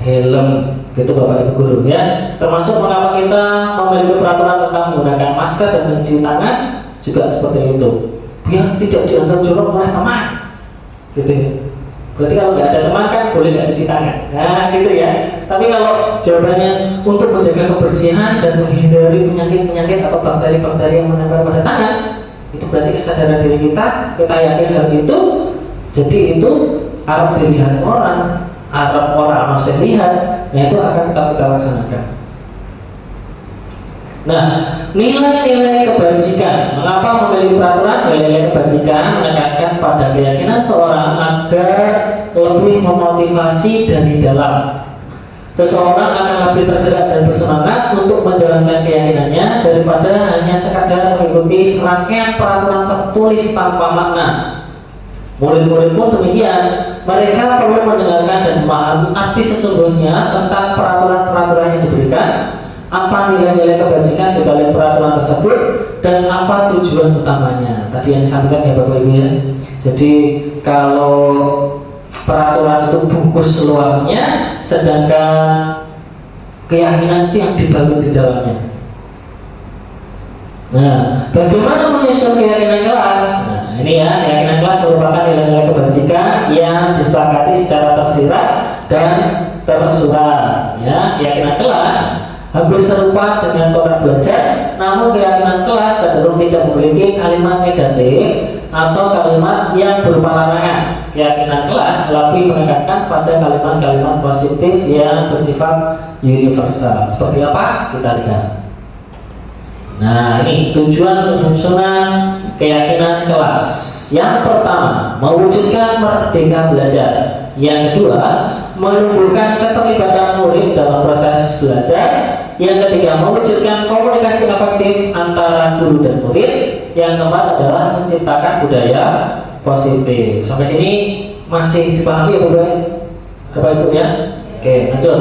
helm, gitu Bapak Ibu guru, ya. Termasuk mengapa kita memiliki peraturan tentang menggunakan masker dan mencuci tangan juga seperti itu, biar tidak dianggap jorok oleh teman, gitu ya. Berarti kalau nggak ada teman kan boleh nggak cuci tangan, nah gitu ya. Tapi kalau jawabannya untuk menjaga kebersihan dan menghindari penyakit-penyakit atau bakteri-bakteri yang menempel pada tangan, itu berarti kesadaran diri kita yakin hal itu. Jadi itu Arab dilihat orang, Arab orang masih lihat, nah itu akan tetap kita laksanakan. Nah, nilai-nilai kebajikan. Mengapa memiliki peraturan? Nilai-nilai kebajikan menekankan pada keyakinan seorang agar lebih memotivasi dari dalam. Seseorang akan lebih tergerak dan bersemangat untuk menjalankan keyakinannya daripada hanya sekadar mengikuti serangkaian peraturan tertulis tanpa makna. Murid-murid pun demikian. Mereka perlu mendengarkan dan memahami arti sesungguhnya tentang peraturan-peraturan yang diberikan, apa nilai-nilai kebajikan di balik peraturan tersebut, dan apa tujuan utamanya. Tadi yang disampaikan ya Bapak Ibu ya. Jadi kalau peraturan itu bungkus luarnya, sedangkan keyakinan itu yang dibangun di dalamnya. Nah, bagaimana menyusun keyakinan kelas? Nah, ini ya, keyakinan kelas merupakan nilai-nilai kebajikan yang disepakati secara tersirat dan tersurat. Ya, keyakinan kelas hampir serupa dengan koran belajar, namun keyakinan kelas cenderung tidak memiliki kalimat negatif atau kalimat yang berupa larangan. Keyakinan kelas lebih menekankan pada kalimat-kalimat positif yang bersifat universal. Seperti apa? Kita lihat. Nah, ini tujuan penyusunan keyakinan kelas. Yang pertama, mewujudkan merdeka belajar. Yang kedua, menumbuhkan keterlibatan murid dalam proses belajar. Yang ketiga, mewujudkan komunikasi efektif antara guru dan murid. Yang keempat adalah menciptakan budaya positif. Sampai sini masih dipahami ya Bapak Ibu ya? Oke, lanjut.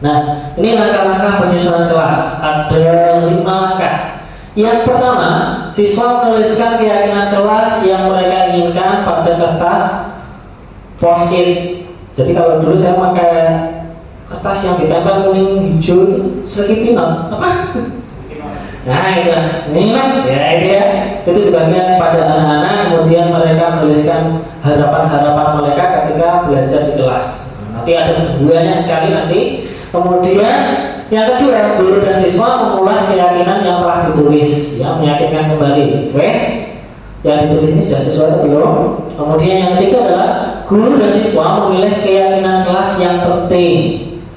Nah, ini langkah-langkah penyusunan kelas. Ada 5 langkah. Yang pertama, siswa menuliskan keyakinan kelas yang mereka inginkan pada kertas post-it. Jadi kalau dulu saya pakai kertas yang ditempel kuning hijau itu selipinot apa? Nah itu, ini ya itu ya. Itu dibagikan pada anak-anak, kemudian mereka menuliskan harapan-harapan mereka ketika belajar di kelas. Nanti ada banyak sekali nanti. Kemudian yang kedua, guru dan siswa mengulas keyakinan yang telah ditulis, ya, meyakinkan kembali. Wes, yang ditulis ini sudah sesuai atau belum? Kemudian yang ketiga adalah guru dan siswa memilih keyakinan kelas yang penting.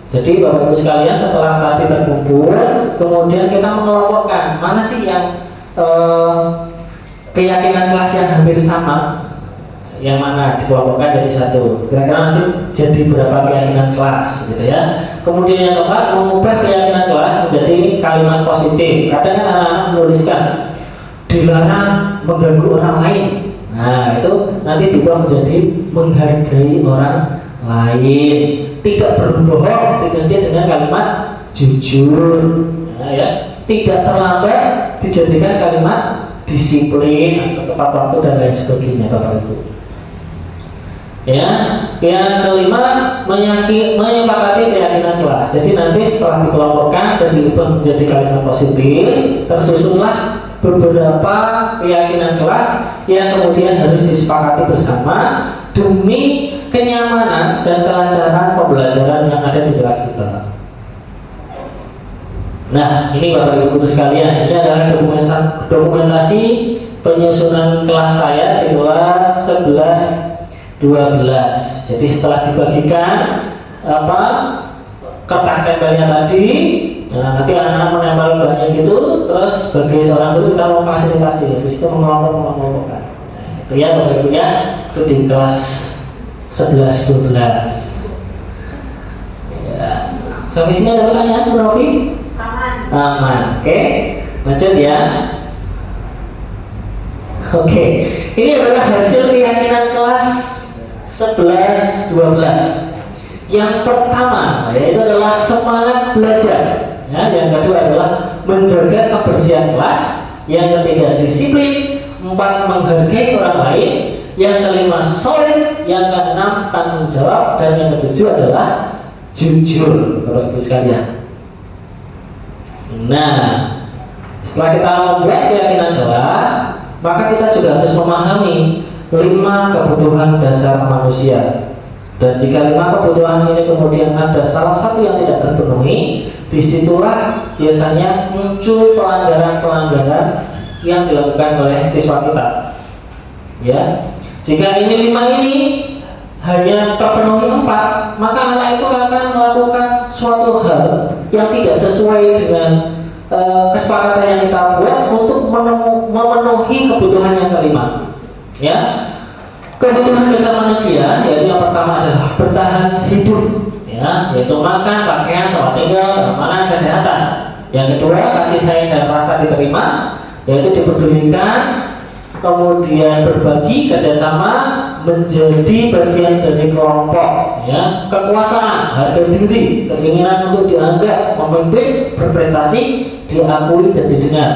Jadi Bapak Ibu sekalian, setelah tadi terkumpul, kemudian kita mengelompokkan mana sih yang keyakinan kelas yang hampir sama, yang mana dikelompokkan jadi satu. Kira-kira nanti jadi berapa keyakinan kelas, gitu ya. Kemudian yang keempat, mengubah keyakinan kelas menjadi kalimat positif. Kadang kan anak-anak menuliskan dilarang mengganggu orang lain. Nah itu nanti diubah menjadi menghargai orang lain, tidak berbohong diganti dengan kalimat jujur. Nah, ya, tidak terlambat dijadikan kalimat disiplin atau tepat waktu dan lain sebagainya Bapak Ibu. Ya, yang kelima, menyepakati keyakinan kelas. Jadi nanti setelah dikelompokkan dan diubah menjadi kalimat positif, tersusunlah beberapa keyakinan kelas yang kemudian harus disepakati bersama demi kenyamanan dan kelancaran pembelajaran yang ada di kelas kita. Nah, ini Bapak Ibu sekalian, ini adalah dokumentasi penyusunan kelas saya di kelas 11-12. Jadi setelah dibagikan kertas tempelnya tadi, nah, nanti anak-anak menempel banyak itu, terus sebagai seorang guru kita mau fasilitasi, habis itu mengelompokkan. Nah, itu ya Bapak Ibu ya, itu di kelas 11-12. Ya. Sampai sini ada pertanyaan, Bu Novi? Aman. Oke, lanjut ya. Oke, ini adalah hasil keyakinan kelas 11-12. Yang pertama yaitu adalah semangat belajar. Ya, yang kedua adalah menjaga kebersihan kelas. Yang ketiga disiplin. 4 menghargai orang lain. Yang kelima solid. Yang keenam tanggung jawab. Dan yang ketujuh adalah jujur, Bapak Ibu sekalian. Nah, setelah kita membuat keyakinan kelas, maka kita juga harus memahami 5 kebutuhan dasar manusia. Dan jika 5 kebutuhan ini kemudian ada salah satu yang tidak terpenuhi, disitulah biasanya muncul pelanggaran-pelanggaran yang dilakukan oleh siswa kita. Ya, jika ini 5 ini hanya terpenuhi 4, maka anak itu akan melakukan suatu hal yang tidak sesuai dengan kesepakatan yang kita buat untuk memenuhi kebutuhan yang kelima. Ya, kebutuhan dasar manusia yaitu yang pertama adalah bertahan hidup, ya, yaitu makan, pakaian, tempat tinggal, keamanan, kesehatan. Yang kedua, kasih sayang dan rasa diterima, yaitu dipedulikan, kemudian berbagi, kerjasama, menjadi bagian dari kelompok, ya, kekuasaan, harga diri, keinginan untuk dianggap, memimpin, berprestasi, diakui dan didengar.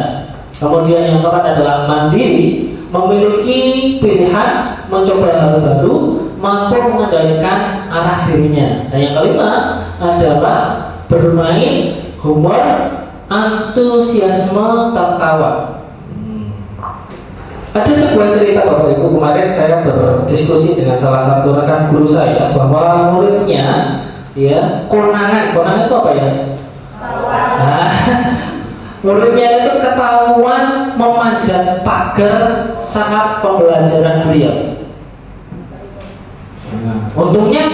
Kemudian yang keempat adalah mandiri, memiliki pilihan, mencoba hal baru, mampu mengendalikan arah dirinya. Dan yang kelima adalah bermain, humor, antusiasme, tertawa. Ada sebuah cerita Bapak Ibu, kemarin saya berdiskusi dengan salah satu rekan guru saya bahwa muridnya, ya, konangan itu apa ya? Nah, muridnya itu ketahuan memanjat pagar saat pembelajaran beliau. Untungnya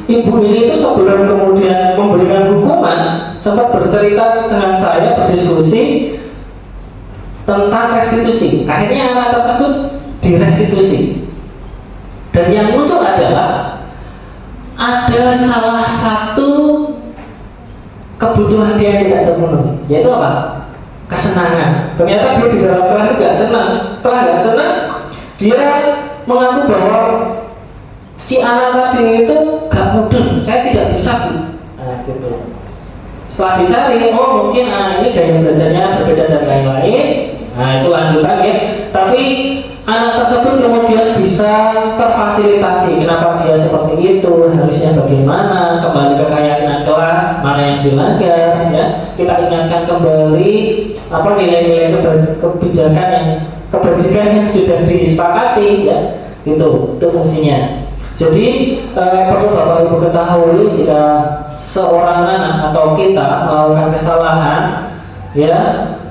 ibu ini itu sebelum kemudian memberikan hukuman sempat bercerita dengan saya, berdiskusi tentang restitusi. Akhirnya anak tersebut direstitusi. Dan yang muncul adalah ada salah satu kebutuhan dia yang tidak terpenuhi, yaitu apa? Kesenangan. Ternyata dia di dalam kelas tidak senang. Setelah tidak senang, dia mengaku bahwa si anak tadi itu gak mudeng, saya tidak bisa. Nah, gitu. Setelah dicari, oh mungkin ini gaya belajarnya berbeda dan lain-lain. Nah, itu lanjutan ya. Tapi anak tersebut kemudian bisa terfasilitasi. Kenapa dia seperti itu? Harusnya bagaimana? Kembali ke keyakinan kelas, mana yang dilanggar, ya. Kita ingatkan kembali apa nilai-nilai kebajikan yang sudah disepakati, ya. Itu fungsinya. Jadi perlu Bapak Ibu ketahui, jika seorang anak atau kita melakukan kesalahan, ya,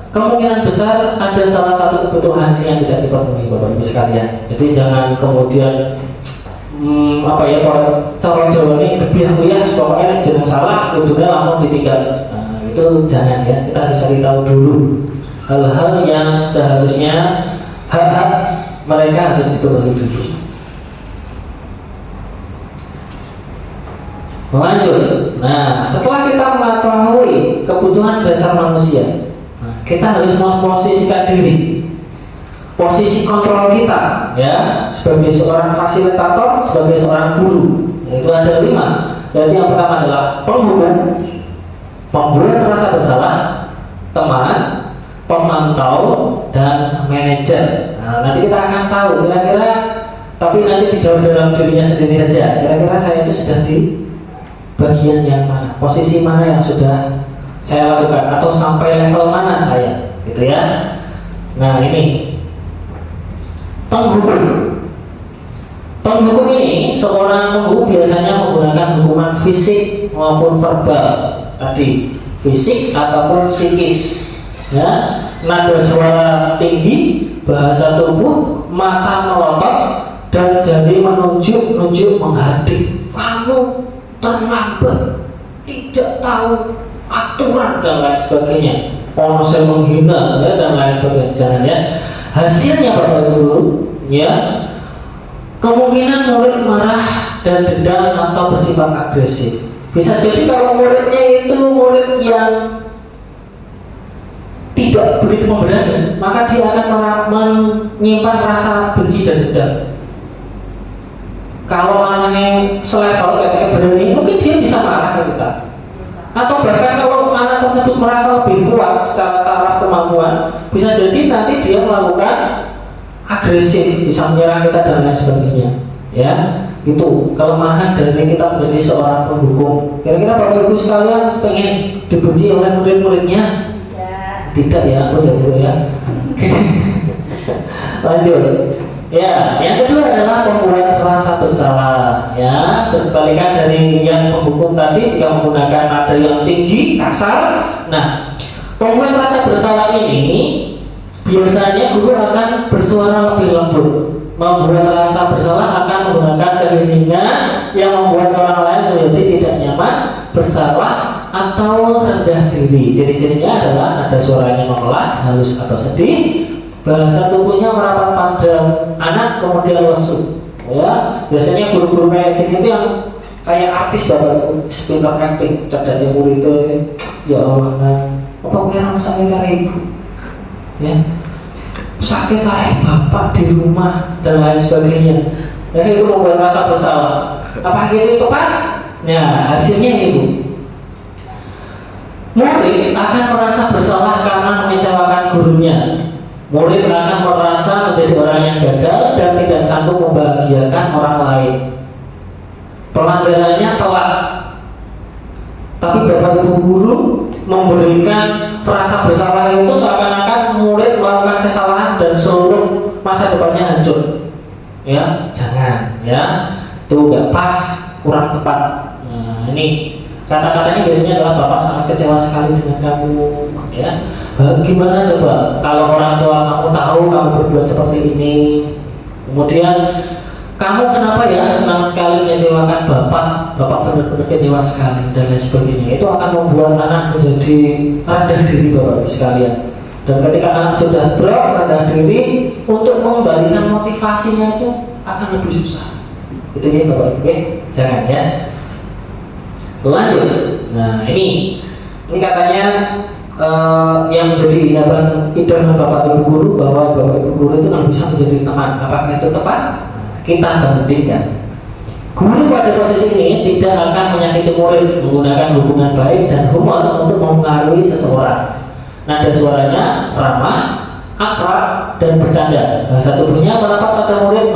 kemungkinan besar ada salah satu kebutuhan yang tidak dipenuhi Bapak Ibu sekalian. Jadi jangan kemudian cara Jawa ini kebiasaan pokoknya jangan salah, ujungnya langsung ditinggal. Nah, itu jangan, ya. Kita harus cari tahu dulu hal-hal yang seharusnya hak-hak mereka harus dipenuhi dulu. Lanjut. Nah, setelah kita mengetahui kebutuhan dasar manusia, kita harus memposisikan diri, posisi kontrol kita, ya, sebagai seorang fasilitator, sebagai seorang guru. Itu ada 5. Jadi yang pertama adalah penghukum, pembuat rasa bersalah, teman, pemantau, dan manajer. Nah, nanti kita akan tahu kira-kira, tapi nanti dijawab dalam dirinya sendiri saja. Kira-kira saya itu sudah di bagian yang mana, posisi mana yang sudah saya lakukan, atau sampai level mana saya, gitu ya. Nah, ini penghukum. Penghukum ini, seorang penghukum biasanya menggunakan hukuman fisik maupun verbal, tadi fisik ataupun psikis, ya. Nada suara tinggi, bahasa tubuh, mata melotot, dan jari menunjuk menghadap. Kamu terlambat, tidak tahu aturan dan lain sebagainya, ponsel menghina, ya, dan lain sebagainya. Jangan, ya. Hasilnya Bapak Ibu, ya, kemungkinan murid marah dan dendam atau bersifat agresif. Bisa jadi kalau muridnya itu murid yang tidak begitu pemberani, maka dia akan menyimpan rasa benci dan dendam. Kalau anaknya selevel ketika berani, mungkin dia bisa marah ke kita. Atau bahkan kalau anak tersebut merasa lebih kuat secara taraf kemampuan, bisa jadi nanti dia melakukan agresif, bisa menyerang kita dan lain sebagainya. Ya, itu kelemahan dari kita menjadi seorang penghukum. Kira-kira Bapak Ibu sekalian pengen dibenci oleh murid-muridnya? Ya. Tidak, ya, ampun ya Bu, ya. Lanjut. Ya, yang kedua adalah membuat rasa bersalah. Ya, berbalikan dari yang penghukum tadi, jika menggunakan nada yang tinggi, kasar. Nah, membuat rasa bersalah ini biasanya guru akan bersuara lebih lembut. Membuat rasa bersalah akan menggunakan keheningan yang membuat orang lain menjadi tidak nyaman, bersalah, atau rendah diri. Ciri-cirinya adalah nada suaranya memelas, halus atau sedih. Bahasa tubuhnya merapat pada anak kemudian lesu. Ya, biasanya guru-guru kayak gini itu yang kayak artis bapak speaker acting cadangnya murid itu. Ya Allah, nah, apa kira sakit kayak ibu? Ya, sakit kayak bapak di rumah dan lain sebagainya. Ya, itu membuat rasa bersalah. Apa gitu tepat? Nah, hasilnya ini Bu. Murid akan merasa bersalah karena mengecewakan gurunya. Murid akan merasa menjadi orang yang gagal dan tidak sanggup membahagiakan orang lain. Pelanggarannya telat, tapi Bapak Ibu guru memberikan rasa bersalah itu seakan-akan murid melakukan kesalahan dan seluruh masa depannya hancur. Ya, jangan, ya, itu nggak pas, kurang tepat. Nah, ini kata-katanya biasanya adalah Bapak sangat kecewa sekali dengan kamu, ya. Gimana coba kalau orang tua kamu tahu kamu berbuat seperti ini, kemudian kamu kenapa ya senang sekali mengecewakan bapak benar-benar kecewa sekali dan lain sebagainya. Itu akan membuat anak menjadi rendah diri Bapak Ibu sekalian. Dan ketika anak sudah drop rendah diri, untuk mengembalikan motivasinya itu akan lebih susah. Itu ya Bapak Ibu, jangan ya. Lanjut. Nah ini katanya yang menjadi idaman Bapak Ibu guru, bahwa Bapak Ibu guru itu kan bisa menjadi teman. Apakah itu tepat? Kita bandingkan. Guru pada posisi ini tidak akan menyakiti murid, menggunakan hubungan baik dan humor untuk mempengaruhi seseorang. Nada suaranya ramah, akrab, dan bercanda. Bahasa tubuhnya merapat pada murid,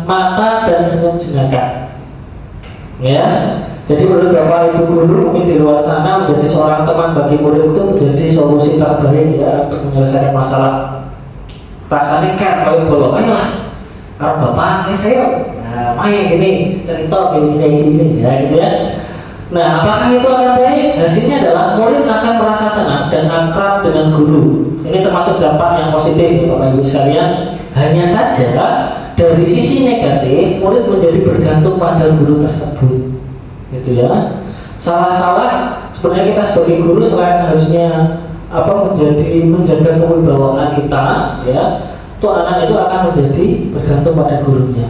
mata dan senyum jengakkan. Ya. Jadi menurut Bapak Ibu guru mungkin di luar sana menjadi seorang teman bagi murid itu menjadi solusi terbaik ya untuk menyelesaikan masalah. Rasanya kan kalau bolong, ayolah, kalau Bapak, saya main gini, cerita gini ya gitu ya. Nah, apakah itu akan baik? Hasilnya adalah murid akan merasa senang dan akrab dengan guru. Ini termasuk dampak yang positif ya, Bapak Ibu sekalian. Hanya saja dari sisi negatif, murid menjadi bergantung pada guru tersebut. Gitu ya. Salah-salah sebenarnya kita sebagai guru selain harusnya menjaga kewibawaan kita ya, itu anak itu akan menjadi bergantung pada gurunya.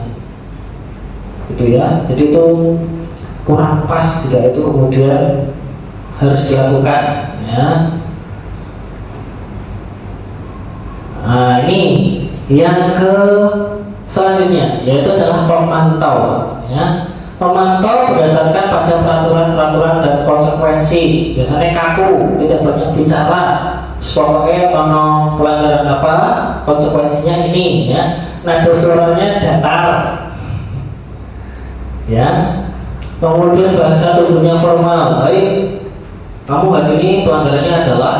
Gitu ya. Jadi itu kurang pas jika itu kemudian harus dilakukan ya. Nah, ini yang ke selanjutnya yaitu adalah pemantau ya. Memantau berdasarkan pada peraturan-peraturan dan konsekuensi. Biasanya kaku, tidak banyak bicara. Pokoknya kalau pelanggaran apa, konsekuensinya ini ya. Nada suaranya datar. Ya. Kemudian bahasa tubuhnya formal. Baik, kamu hari ini pelanggarannya adalah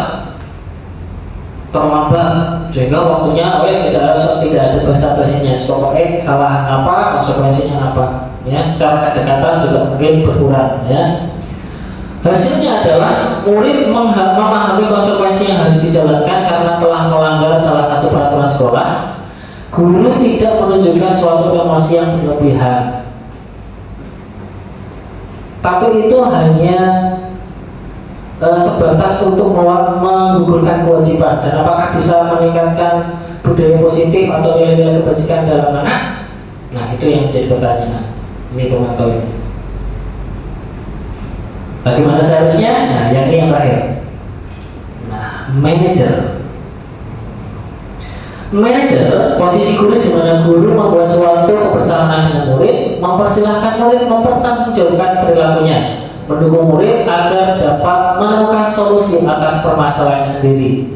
terlambat, sehingga waktunya tidak ada basa-basinya. Pokoknya kesalahan apa, konsekuensinya apa. Ya, secara kedekatan juga mungkin berkurang ya. Hasilnya adalah murid memahami konsekuensi yang harus dijalankan karena telah melanggar salah satu peraturan sekolah. Guru tidak menunjukkan suatu emosi yang berlebihan, tapi itu hanya sebatas untuk menggugurkan kewajiban. Dan apakah bisa meningkatkan budaya positif atau nilai-nilai kebajikan dalam anak? Nah, itu yang menjadi pertanyaan. Ini pemantau ini. Bagaimana seharusnya? Nah, yang ini yang terakhir. Nah, manajer. Manajer, posisi guru di mana guru membuat suatu kebersamaan dengan murid, mempersilahkan murid mempertanggungjawabkan perilakunya, mendukung murid agar dapat menemukan solusi atas permasalahan sendiri.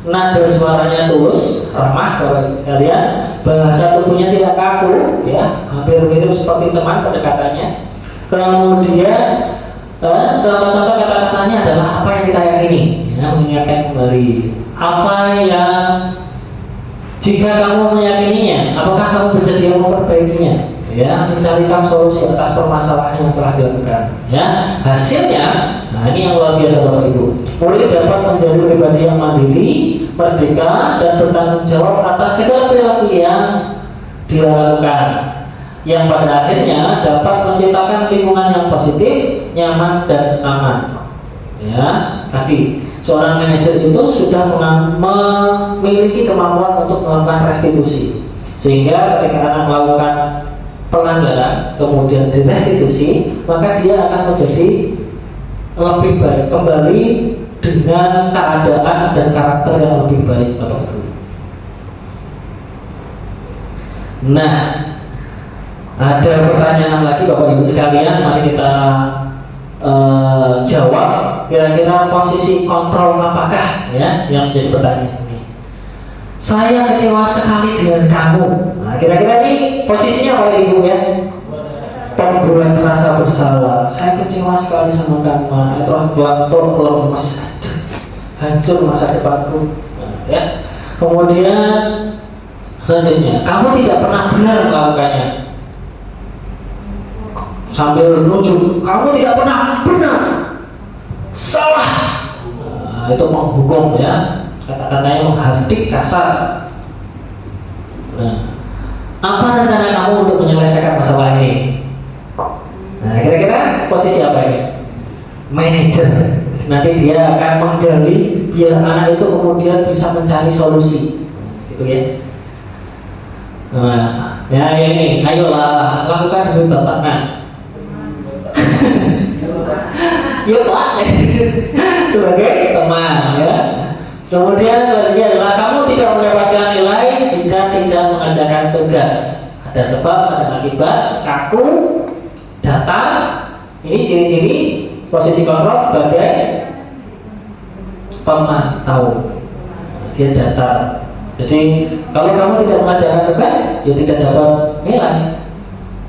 Nada suaranya tulus, ramah Bapak Ibu sekalian, bahasa tubuhnya tidak kaku, ya, hampir mirip seperti teman pendekatannya. Kemudian contoh-contoh kata-katanya adalah apa yang kita yakini, ya, mengingatkan kembali apa yang Jika kamu meyakininya, apakah kamu bersedia memperbaikinya? Ya, mencarikan solusi atas permasalahan yang telah dilakukan. Ya, hasilnya, nah ini yang luar biasa Bapak Ibu. Murid dapat menjadi pribadi yang mandiri, merdeka, dan bertanggung jawab atas segala perilaku yang dia lakukan, yang pada akhirnya dapat menciptakan lingkungan yang positif, nyaman, dan aman. Ya, tadi seorang manajer itu sudah memiliki kemampuan untuk melakukan restitusi, sehingga ketika anak melakukan pelanggaran kemudian direstitusi, maka dia akan menjadi lebih baik kembali dengan keadaan dan karakter yang lebih baik, Bapak Ibu. Nah, ada pertanyaan lagi Bapak Ibu sekalian, mari kita jawab. Kira-kira posisi kontrol apakah ya yang menjadi pertanyaan ini? Saya kecewa sekali dengan kamu. Nah, kira-kira ini posisinya apa Ibu ya? Pembuat rasa bersalah. Saya kecewa sekali sama kamu. Terus pelantur lemes, hancur masa depanku. Nah, ya. Kemudian selanjutnya, kamu tidak pernah benar melakukannya. Sambil menuju, kamu tidak pernah benar, salah. Nah, itu menghukum ya, kata-katanya menghardik kasar. Nah, apa rencana kamu untuk menyelesaikan masalah ini? Nah, kira-kira posisi apa ini? Manajer. Nanti dia akan menggali biar anak itu kemudian bisa mencari solusi, gitu ya. Nah, ya ini, ayolah lakukan demi Bapak. Nah, ya Pak, sebagai teman ya. Kemudian selanjutnya adalah kamu tidak mendapatkan nilai jika tidak mengerjakan tugas. Ada sebab, ada akibat, kaku, datar. Ini ciri-ciri posisi kontrol sebagai pemantau. Dia datar. Jadi kalau kamu tidak mengerjakan tugas, ya tidak dapat nilai.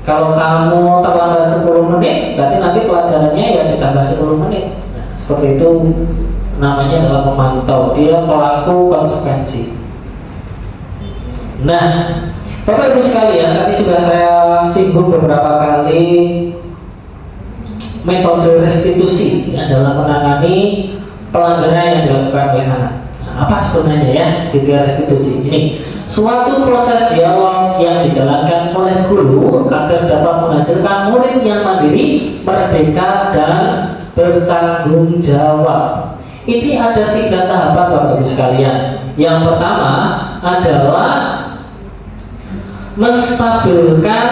Kalau kamu terlambat 10 menit, berarti nanti pelajarannya ya ditambah 10 menit. Nah, seperti itu namanya adalah pemantau. Dia pelaku konsekuensi. Nah, Bapak Ibu sekalian, tadi sudah saya singgung beberapa kali metode restitusi ya, dalam menangani pelanggaran yang dilakukan oleh anak. Nah, apa sebenarnya ya restitusi ini? Suatu proses dialog yang dijalankan oleh guru agar dapat menghasilkan murid yang mandiri, merdeka, dan bertanggung jawab. Ini ada 3 tahapan Bapak Ibu sekalian. Yang pertama adalah menstabilkan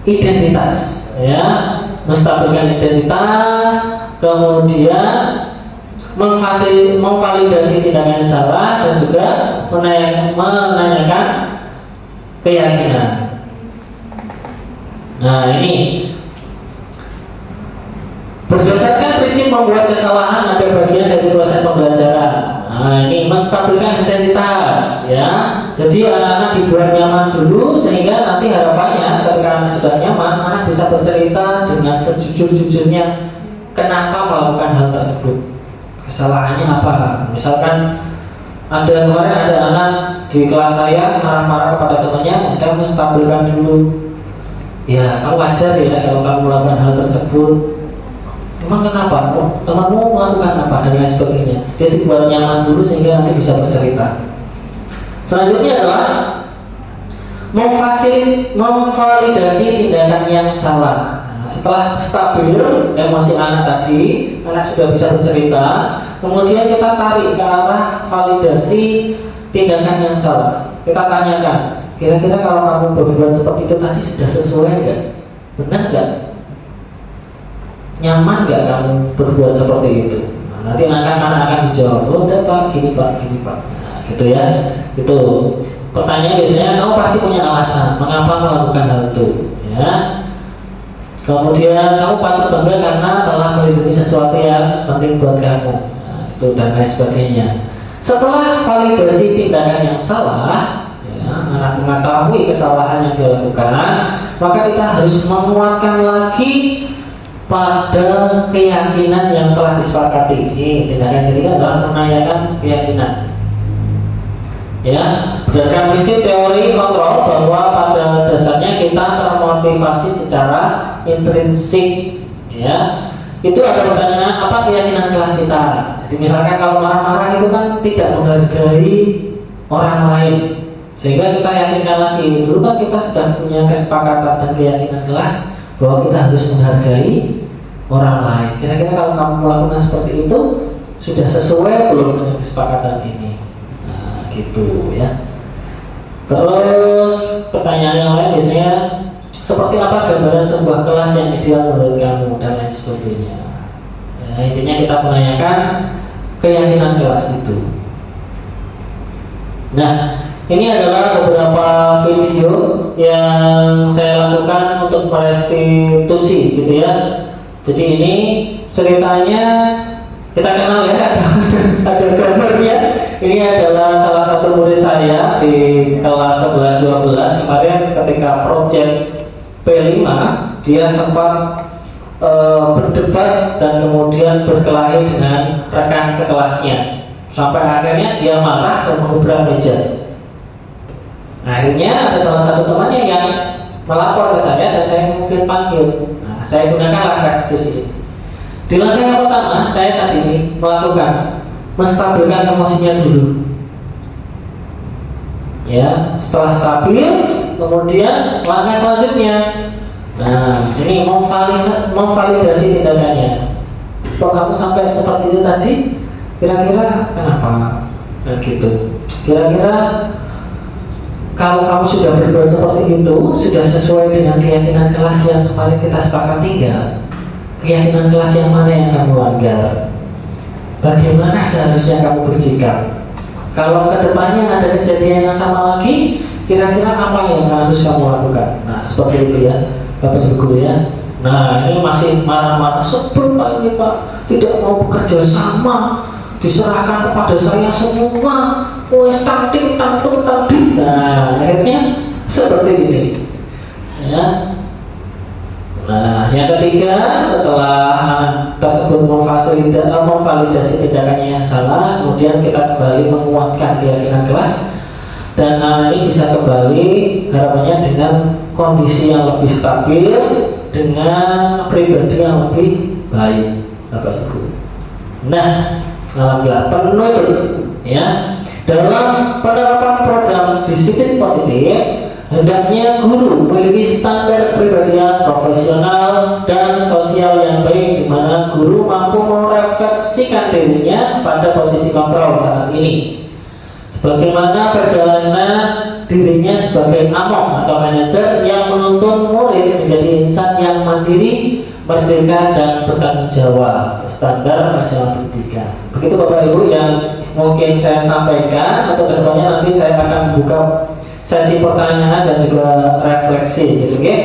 identitas, ya, menstabilkan identitas, kemudian memvalidasi tindakan yang salah, dan juga menanyakan keyakinan. Nah, ini berdasarkan prinsip membuat kesalahan ada bagian dari proses pembelajaran. Nah, ini menstabilkan identitas ya. Jadi anak-anak dibuat nyaman dulu, sehingga nanti harapannya ketika anak sudah nyaman, anak bisa bercerita dengan sejujur-jujurnya kenapa melakukan hal tersebut, kesalahannya apa. Misalkan kemarin ada anak di kelas saya marah-marah kepada temannya, saya menstabilkan dulu. Ya, kamu wajar ya kalau kamu melakukan hal tersebut. Emang kenapa? Temanmu melakukan apa? Dan lain sebagainya. Dia dibuat nyaman dulu sehingga nanti bisa bercerita. Selanjutnya adalah memvalidasi tindakan yang salah. Nah, setelah stabil emosi anak tadi, anak sudah bisa bercerita. Kemudian kita tarik ke arah validasi tindakan yang salah. Kita tanyakan, kira-kira kalau kamu berbuat seperti itu tadi sudah sesuai nggak? Benar nggak? Nyaman nggak kamu berbuat seperti itu? Nah, nanti anak-anak akan menjawab, oh udah Pak, gini Pak. Nah, gitu ya. Itu pertanyaan biasanya kamu pasti punya alasan mengapa melakukan hal itu, ya. Kemudian kamu patut bangga karena telah melindungi sesuatu yang penting buat kamu. Nah, itu dan lain sebagainya. Setelah validasi tindakan yang salah, ya, anak mengetahui kesalahan yang dilakukan, maka kita harus menguatkan lagi pada keyakinan yang telah disepakati. Ini tindakan ketiga adalah menanyakan keyakinan. Ya, berdasarkan prinsip teori kontrol bahwa pada dasarnya kita termotivasi secara intrinsik. Ya, itu ada pertanyaan apa keyakinan kelas kita. Jadi misalkan kalau marah-marah itu kan tidak menghargai orang lain, sehingga kita yakinkan lagi. Dulu kan kita sudah punya kesepakatan dan keyakinan kelas bahwa kita harus menghargai orang lain. Kira-kira kalau kamu melakukan seperti itu sudah sesuai belum dengan kesepakatan ini? Nah, gitu ya. Terus pertanyaan yang lain biasanya seperti apa gambaran sebuah kelas yang ideal menurut kamu dan lain sebagainya. Ya, intinya kita menanyakan keyakinan kelas itu. Nah, ini adalah beberapa video yang saya lakukan untuk restitusi gitu ya. Jadi ini ceritanya kita kenal ya, ada gambarnya. Ini adalah salah satu murid saya di kelas 11-12 kemarin ketika project P5 dia sempat berdebat dan kemudian berkelahi dengan rekan sekelasnya sampai akhirnya dia marah dan mengubrak meja. Akhirnya ada salah satu temannya yang melapor ke saya dan saya mungkin panggil. Nah, saya gunakanlah restitusi. Di langkah yang pertama saya tadi ini melakukan menstabilkan emosinya dulu. Ya, setelah stabil, kemudian langkah selanjutnya, nah ini memvalidasi tindakannya. Kalau kamu sampai seperti itu tadi, kira-kira kenapa? Nah, gitu. Kira-kira kalau kamu sudah berbuat seperti itu, sudah sesuai dengan keyakinan kelas yang kemarin kita sepakati enggak? Keyakinan kelas yang mana yang kamu langgar? Bagaimana seharusnya kamu bersikap? Kalau kedepannya ada kejadian yang sama lagi, kira-kira apa yang harus kamu lakukan? Nah, seperti itu ya, Bapak Ibu guru ya. Nah, ini masih marah-marah, sebel Pak ini Pak, tidak mau bekerja sama, diserahkan kepada saya semua, wes tangting. Nah, akhirnya seperti ini. Ya. Nah, yang ketiga setelah tersebut memvalidasi tindakannya yang salah, kemudian kita kembali menguatkan keyakinan kelas dan anak ini bisa kembali harapannya dengan kondisi yang lebih stabil, dengan pribadi yang lebih baik, Bapak Ibu. Nah, alhamdulillah penutup ya dalam penerapan program disiplin positif. Hendaknya guru memiliki standar kepribadian profesional dan sosial yang baik, di mana guru mampu merefleksikan dirinya pada posisi kontrol saat ini. Sebagaimana perjalanan dirinya sebagai among atau manajer yang menuntun murid menjadi insan yang mandiri, merdeka dan bertanggung jawab, standar nasional pendidikan. Begitu Bapak Ibu yang mungkin saya sampaikan. Untuk kedepannya nanti saya akan buka sesi pertanyaan dan juga refleksi gitu, oke?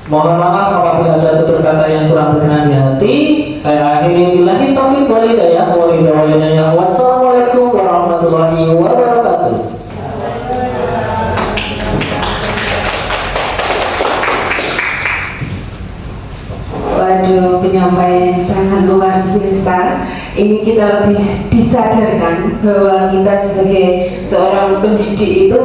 Mohon maaf apabila ada tutur kata yang kurang berkenan di hati. Saya akhiri billahi taufiq wal hidayah. Wassalamualaikum warahmatullahi wabarakatuh. Waduh, penyampaian sangat luar biasa. Ini kita lebih disadarkan bahwa kita sebagai seorang pendidik itu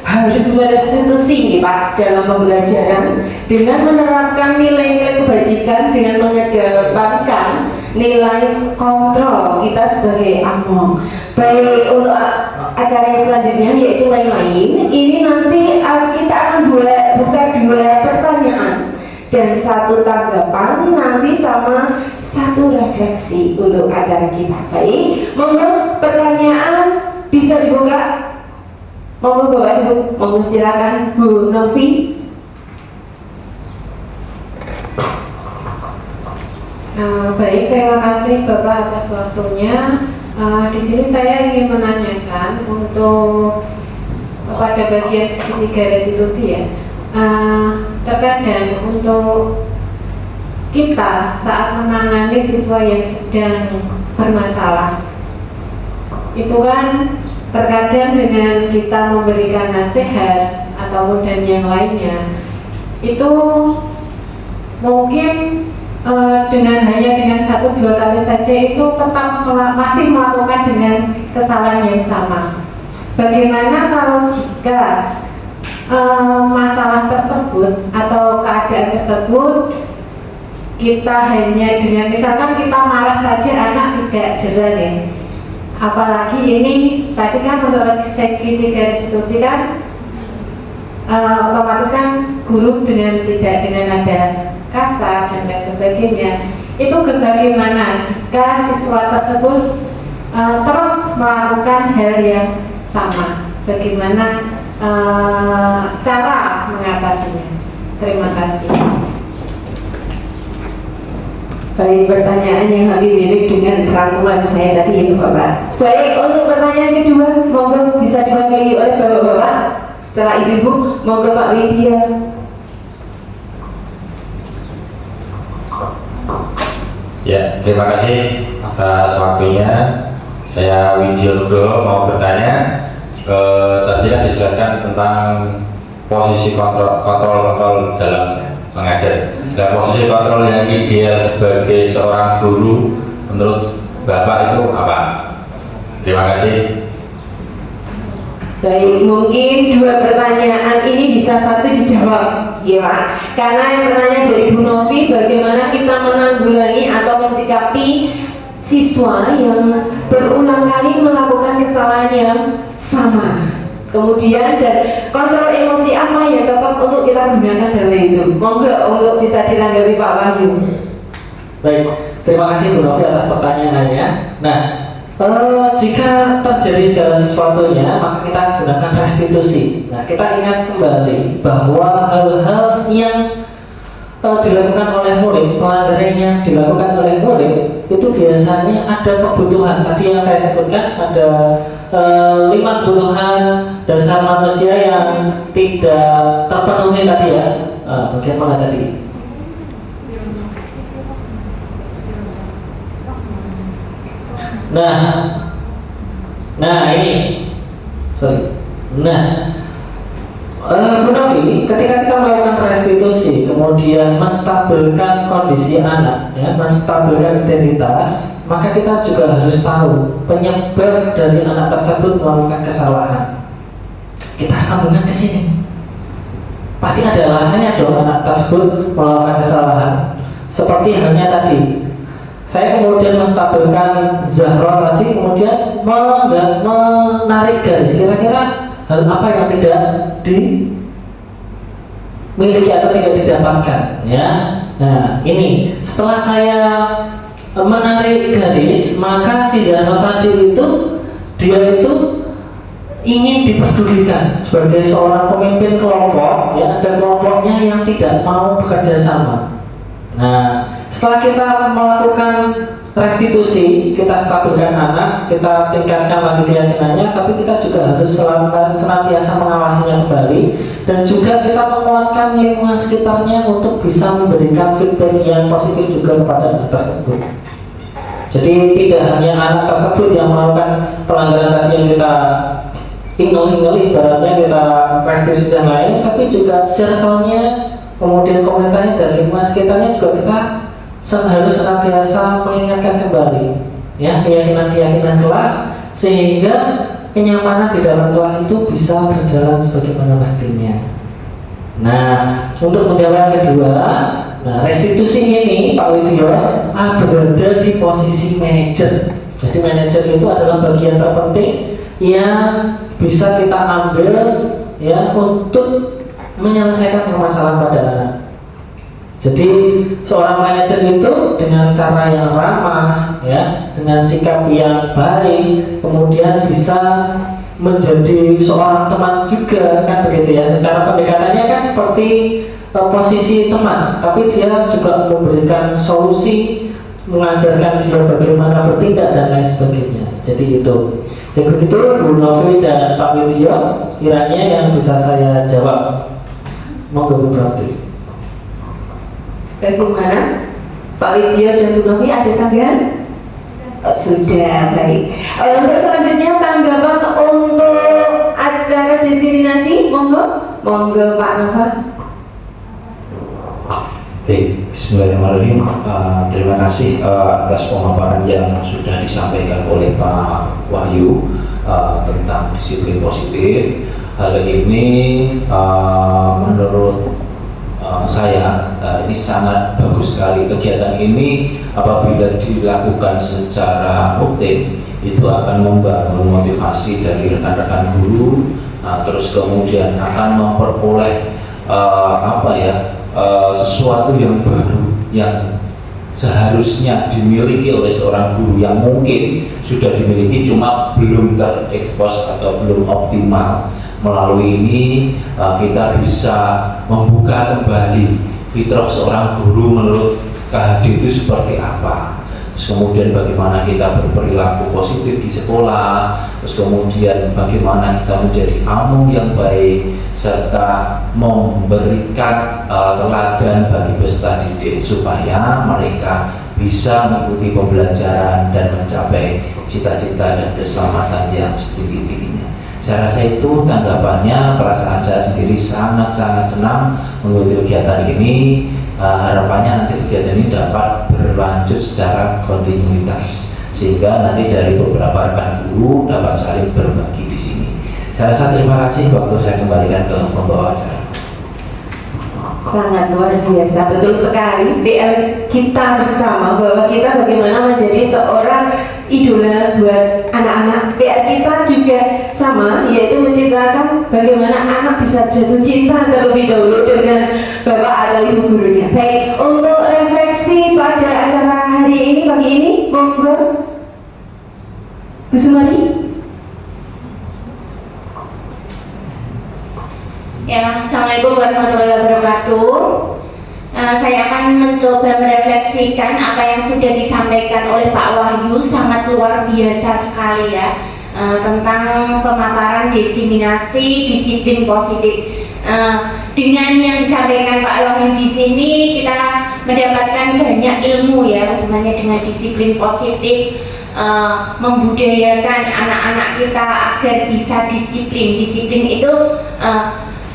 harus merestitusi nih Pak dalam pembelajaran dengan menerapkan nilai-nilai kebajikan, dengan mengedepankan nilai kontrol kita sebagai among. Baik, untuk acara yang selanjutnya yaitu lain-lain, ini nanti kita akan buka 2 pertanyaan dan 1 tanggapan, nanti sama 1 refleksi untuk acara kita. Baik, monggo pertanyaan bisa dibuka. Monggo Bapak Ibu, monggo silakan Bu Novi. Baik, terima kasih Bapak atas waktunya. Di sini saya ingin menanyakan untuk pada bagian segitiga restitusi ya. Terkadang untuk kita saat menangani siswa yang sedang bermasalah, itu kan terkadang dengan kita memberikan nasihat ataupun dan yang lainnya, itu mungkin hanya dengan 1-2 kali saja itu tetap masih melakukan dengan kesalahan yang sama. bagaimana kalau jika masalah tersebut atau keadaan tersebut kita hanya dengan misalkan kita marah saja anak tidak jerah ya, apalagi ini tadi kan untuk segitiga restitusi kan otomatis kan guru dengan nada kasar dan lain sebagainya. Itu bagaimana jika siswa tersebut terus melakukan hal yang sama, bagaimana cara mengatasinya? Terima kasih. Baik, pertanyaan yang hampir mirip dengan rangkuman saya tadi ya Bapak. Baik, untuk pertanyaan kedua, monggo bisa diwakili oleh Bapak-Bapak. Setelah Ibu-Ibu, monggo Pak Widya. Ya, terima kasih atas waktunya. Saya Widya Nugroho mau bertanya. Tadi kan dijelaskan tentang posisi kontrol dalam mengajar. Nah, posisi kontrol yang ideal sebagai seorang guru menurut Bapak itu apa? Terima kasih. Baik, mungkin dua pertanyaan ini bisa satu dijawab, ya Pak. Karena yang pertanyaan dari Bu Novi, bagaimana kita menanggulangi atau mensikapi siswa yang berulang kali melakukan kesalahan yang sama. Kemudian dan kontrol emosi apa yang cocok untuk kita gunakan dalam itu. Monggo untuk bisa ditanggapi Pak Wahyu. Baik, terima kasih Bu Novi atas pertanyaannya. Nah, jika terjadi segala sesuatunya, maka kita gunakan restitusi. Nah, kita ingat kembali bahwa hal-hal yang dilakukan oleh murid, pelanggaran yang dilakukan oleh murid itu biasanya ada kebutuhan. Tadi yang saya sebutkan ada 5 kebutuhan dasar manusia yang tidak terpenuhi tadi ya. Bagaimana tadi? Nah ini, sorry. Bu Novi, ketika kita melakukan restitusi, kemudian menstabilkan kondisi anak, ya, menstabilkan identitas, maka kita juga harus tahu penyebab dari anak tersebut melakukan kesalahan. Kita sambungkan ke sini. Pasti ada alasannya dong anak tersebut melakukan kesalahan. Seperti halnya tadi, saya kemudian menstabilkan Zahra tadi, kemudian menarik garis kira-kira hal apa yang tidak dimiliki atau tidak didapatkan, ya. Nah, ini setelah saya menarik garis, maka si Zahra tadi itu dia itu ingin diperdulikan sebagai seorang pemimpin kelompok, ya, ada kelompoknya yang tidak mau bekerja sama. Nah, setelah kita melakukan restitusi, kita stabilkan anak, kita tingkatkan lagi keyakinannya, tapi kita juga harus senantiasa mengawasinya kembali, dan juga kita menguatkan lingkungan sekitarnya untuk bisa memberikan feedback yang positif juga kepada anak tersebut. Jadi tidak hanya anak tersebut yang melakukan pelanggaran tadi yang kita ingel-ingel, ibaratnya kita restitusi dan lain, tapi juga circle-nya, kemudian komunitasnya dan lingkungan sekitarnya juga kita harus senantiasa mengingatkan kembali, ya, keyakinan-keyakinan kelas, sehingga kenyamanan di dalam kelas itu bisa berjalan sebagaimana mestinya. Nah, untuk menjawab yang kedua, nah, restitusi ini Pak Widyo berada di posisi manajer. Jadi manajer itu adalah bagian terpenting yang bisa kita ambil, ya, untuk menyelesaikan permasalahan pada anak. Jadi seorang manajer itu dengan cara yang ramah, ya, dengan sikap yang baik, kemudian bisa menjadi seorang teman juga, kan begitu ya. Secara pendekatannya kan seperti posisi teman, tapi dia juga memberikan solusi, mengajarkan dia bagaimana bertindak dan lain sebagainya. Jadi itu. Jadi begitu Bu Novi dan Pak Widyo, kiranya yang bisa saya jawab. Monggo Bu Prati. Bagaimana Pak Widyo dan Bu Novi, ada sanggahan? Sudah, baik. Untuk selanjutnya tanggapan untuk acara diseminasi, monggo Pak Nova. Baik, bismillahirrahmanirrahim. Terima kasih atas pemaparan yang sudah disampaikan oleh Pak Wahyu. tentang disiplin positif. Hal ini menurut saya ini sangat bagus sekali. Kegiatan ini apabila dilakukan secara rutin itu akan membangun motivasi dari rekan-rekan guru, terus kemudian akan memperoleh sesuatu yang baru yang seharusnya dimiliki oleh seorang guru, yang mungkin sudah dimiliki cuma belum terekspos atau belum optimal. Melalui ini kita bisa membuka kembali fitrah seorang guru menurut Kak Hadi itu seperti apa. Terus kemudian bagaimana kita berperilaku positif di sekolah, terus kemudian bagaimana kita menjadi amung yang baik, serta memberikan teladan bagi peserta didik supaya mereka bisa mengikuti pembelajaran dan mencapai cita-cita dan keselamatan yang setinggi-tingginya. Saya rasa itu tanggapannya. Perasaan saya sendiri sangat-sangat senang mengikuti kegiatan ini. Harapannya nanti kegiatan ini dapat berlanjut secara kontinuitas sehingga nanti dari beberapa rekan guru dapat saling berbagi di sini. Saya rasa terima kasih. Waktu saya kembalikan ke pembawa acara. Sangat luar biasa, betul sekali. BL kita bersama bahwa kita bagaimana menjadi seorang idola buat anak-anak. BL kita juga sama, yaitu menciptakan bagaimana anak bisa jatuh cinta terlebih dahulu dengan bapak atau ibu gurunya. Baik, untuk refleksi pada acara hari ini, pagi ini, monggo Bu Sumari. Ya, Assalamualaikum warahmatullahi wabarakatuh. Saya akan mencoba merefleksikan apa yang sudah disampaikan oleh Pak Wahyu, sangat luar biasa sekali ya, tentang pemaparan diseminasi disiplin positif. Dengan yang disampaikan Pak Wahyu di sini kita mendapatkan banyak ilmu ya hubungannya dengan disiplin positif. Membudayakan anak-anak kita agar bisa disiplin. Disiplin itu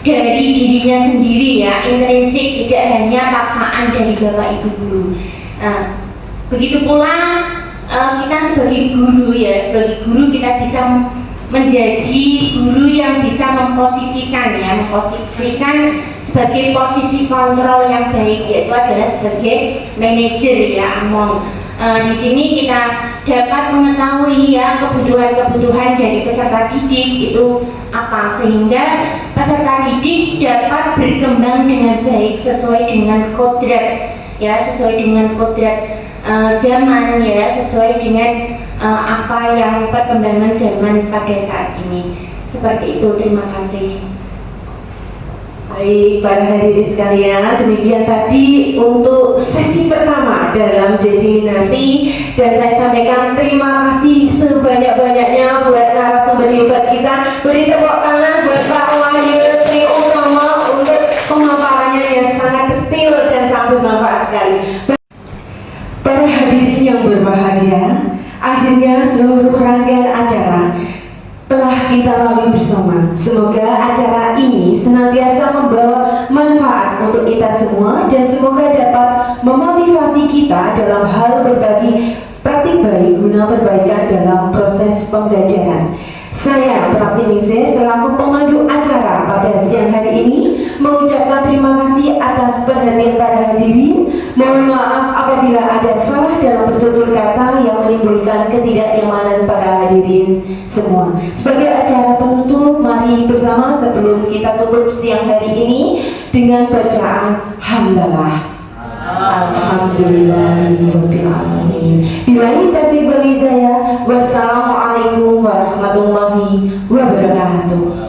dari dirinya sendiri ya, intrinsik, tidak hanya paksaan dari bapak ibu guru. Begitu pula kita sebagai guru ya, sebagai guru kita bisa menjadi guru yang bisa memposisikan sebagai posisi kontrol yang baik, yaitu adalah sebagai manajer ya, among. Di sini kita dapat mengetahui ya kebutuhan-kebutuhan dari peserta didik itu apa, sehingga peserta didik dapat berkembang dengan baik sesuai dengan kodrat ya, sesuai dengan kodrat zaman ya, sesuai dengan apa yang perkembangan zaman pada saat ini. Seperti itu, terima kasih. Baik, para hadirin sekalian, demikian tadi untuk sesi pertama dalam diseminasi, dan saya sampaikan terima kasih sebanyak-banyaknya buat narasumber hebat kita. Beri tepuk tangan buat Pak Wahyu Triutomo untuk pemaparannya yang sangat detail dan sangat bermanfaat sekali. Para hadirin yang berbahagia, akhirnya seluruh rangkaian acara telah kita lalui bersama. Semoga acara ini senantiasa membawa manfaat untuk kita semua dan semoga dapat memotivasi kita dalam hal berbagi praktik baik guna perbaikan dalam proses pembelajaran. Saya Pratiningsih selaku pemandu acara pada siang hari ini mengucapkan terima kasih atas perhatian para hadirin. Mohon maaf apabila ada salah dalam bertutur kata yang menimbulkan ketidaknyamanan para hadirin semua. Sebagai acara penutup, mari bersama sebelum kita tutup siang hari ini dengan bacaan hamdalah. Alhamdulillahirabbil alamin. Billahi taufiq wal hidayah. Wassalamualaikum warahmatullahi wabarakatuh.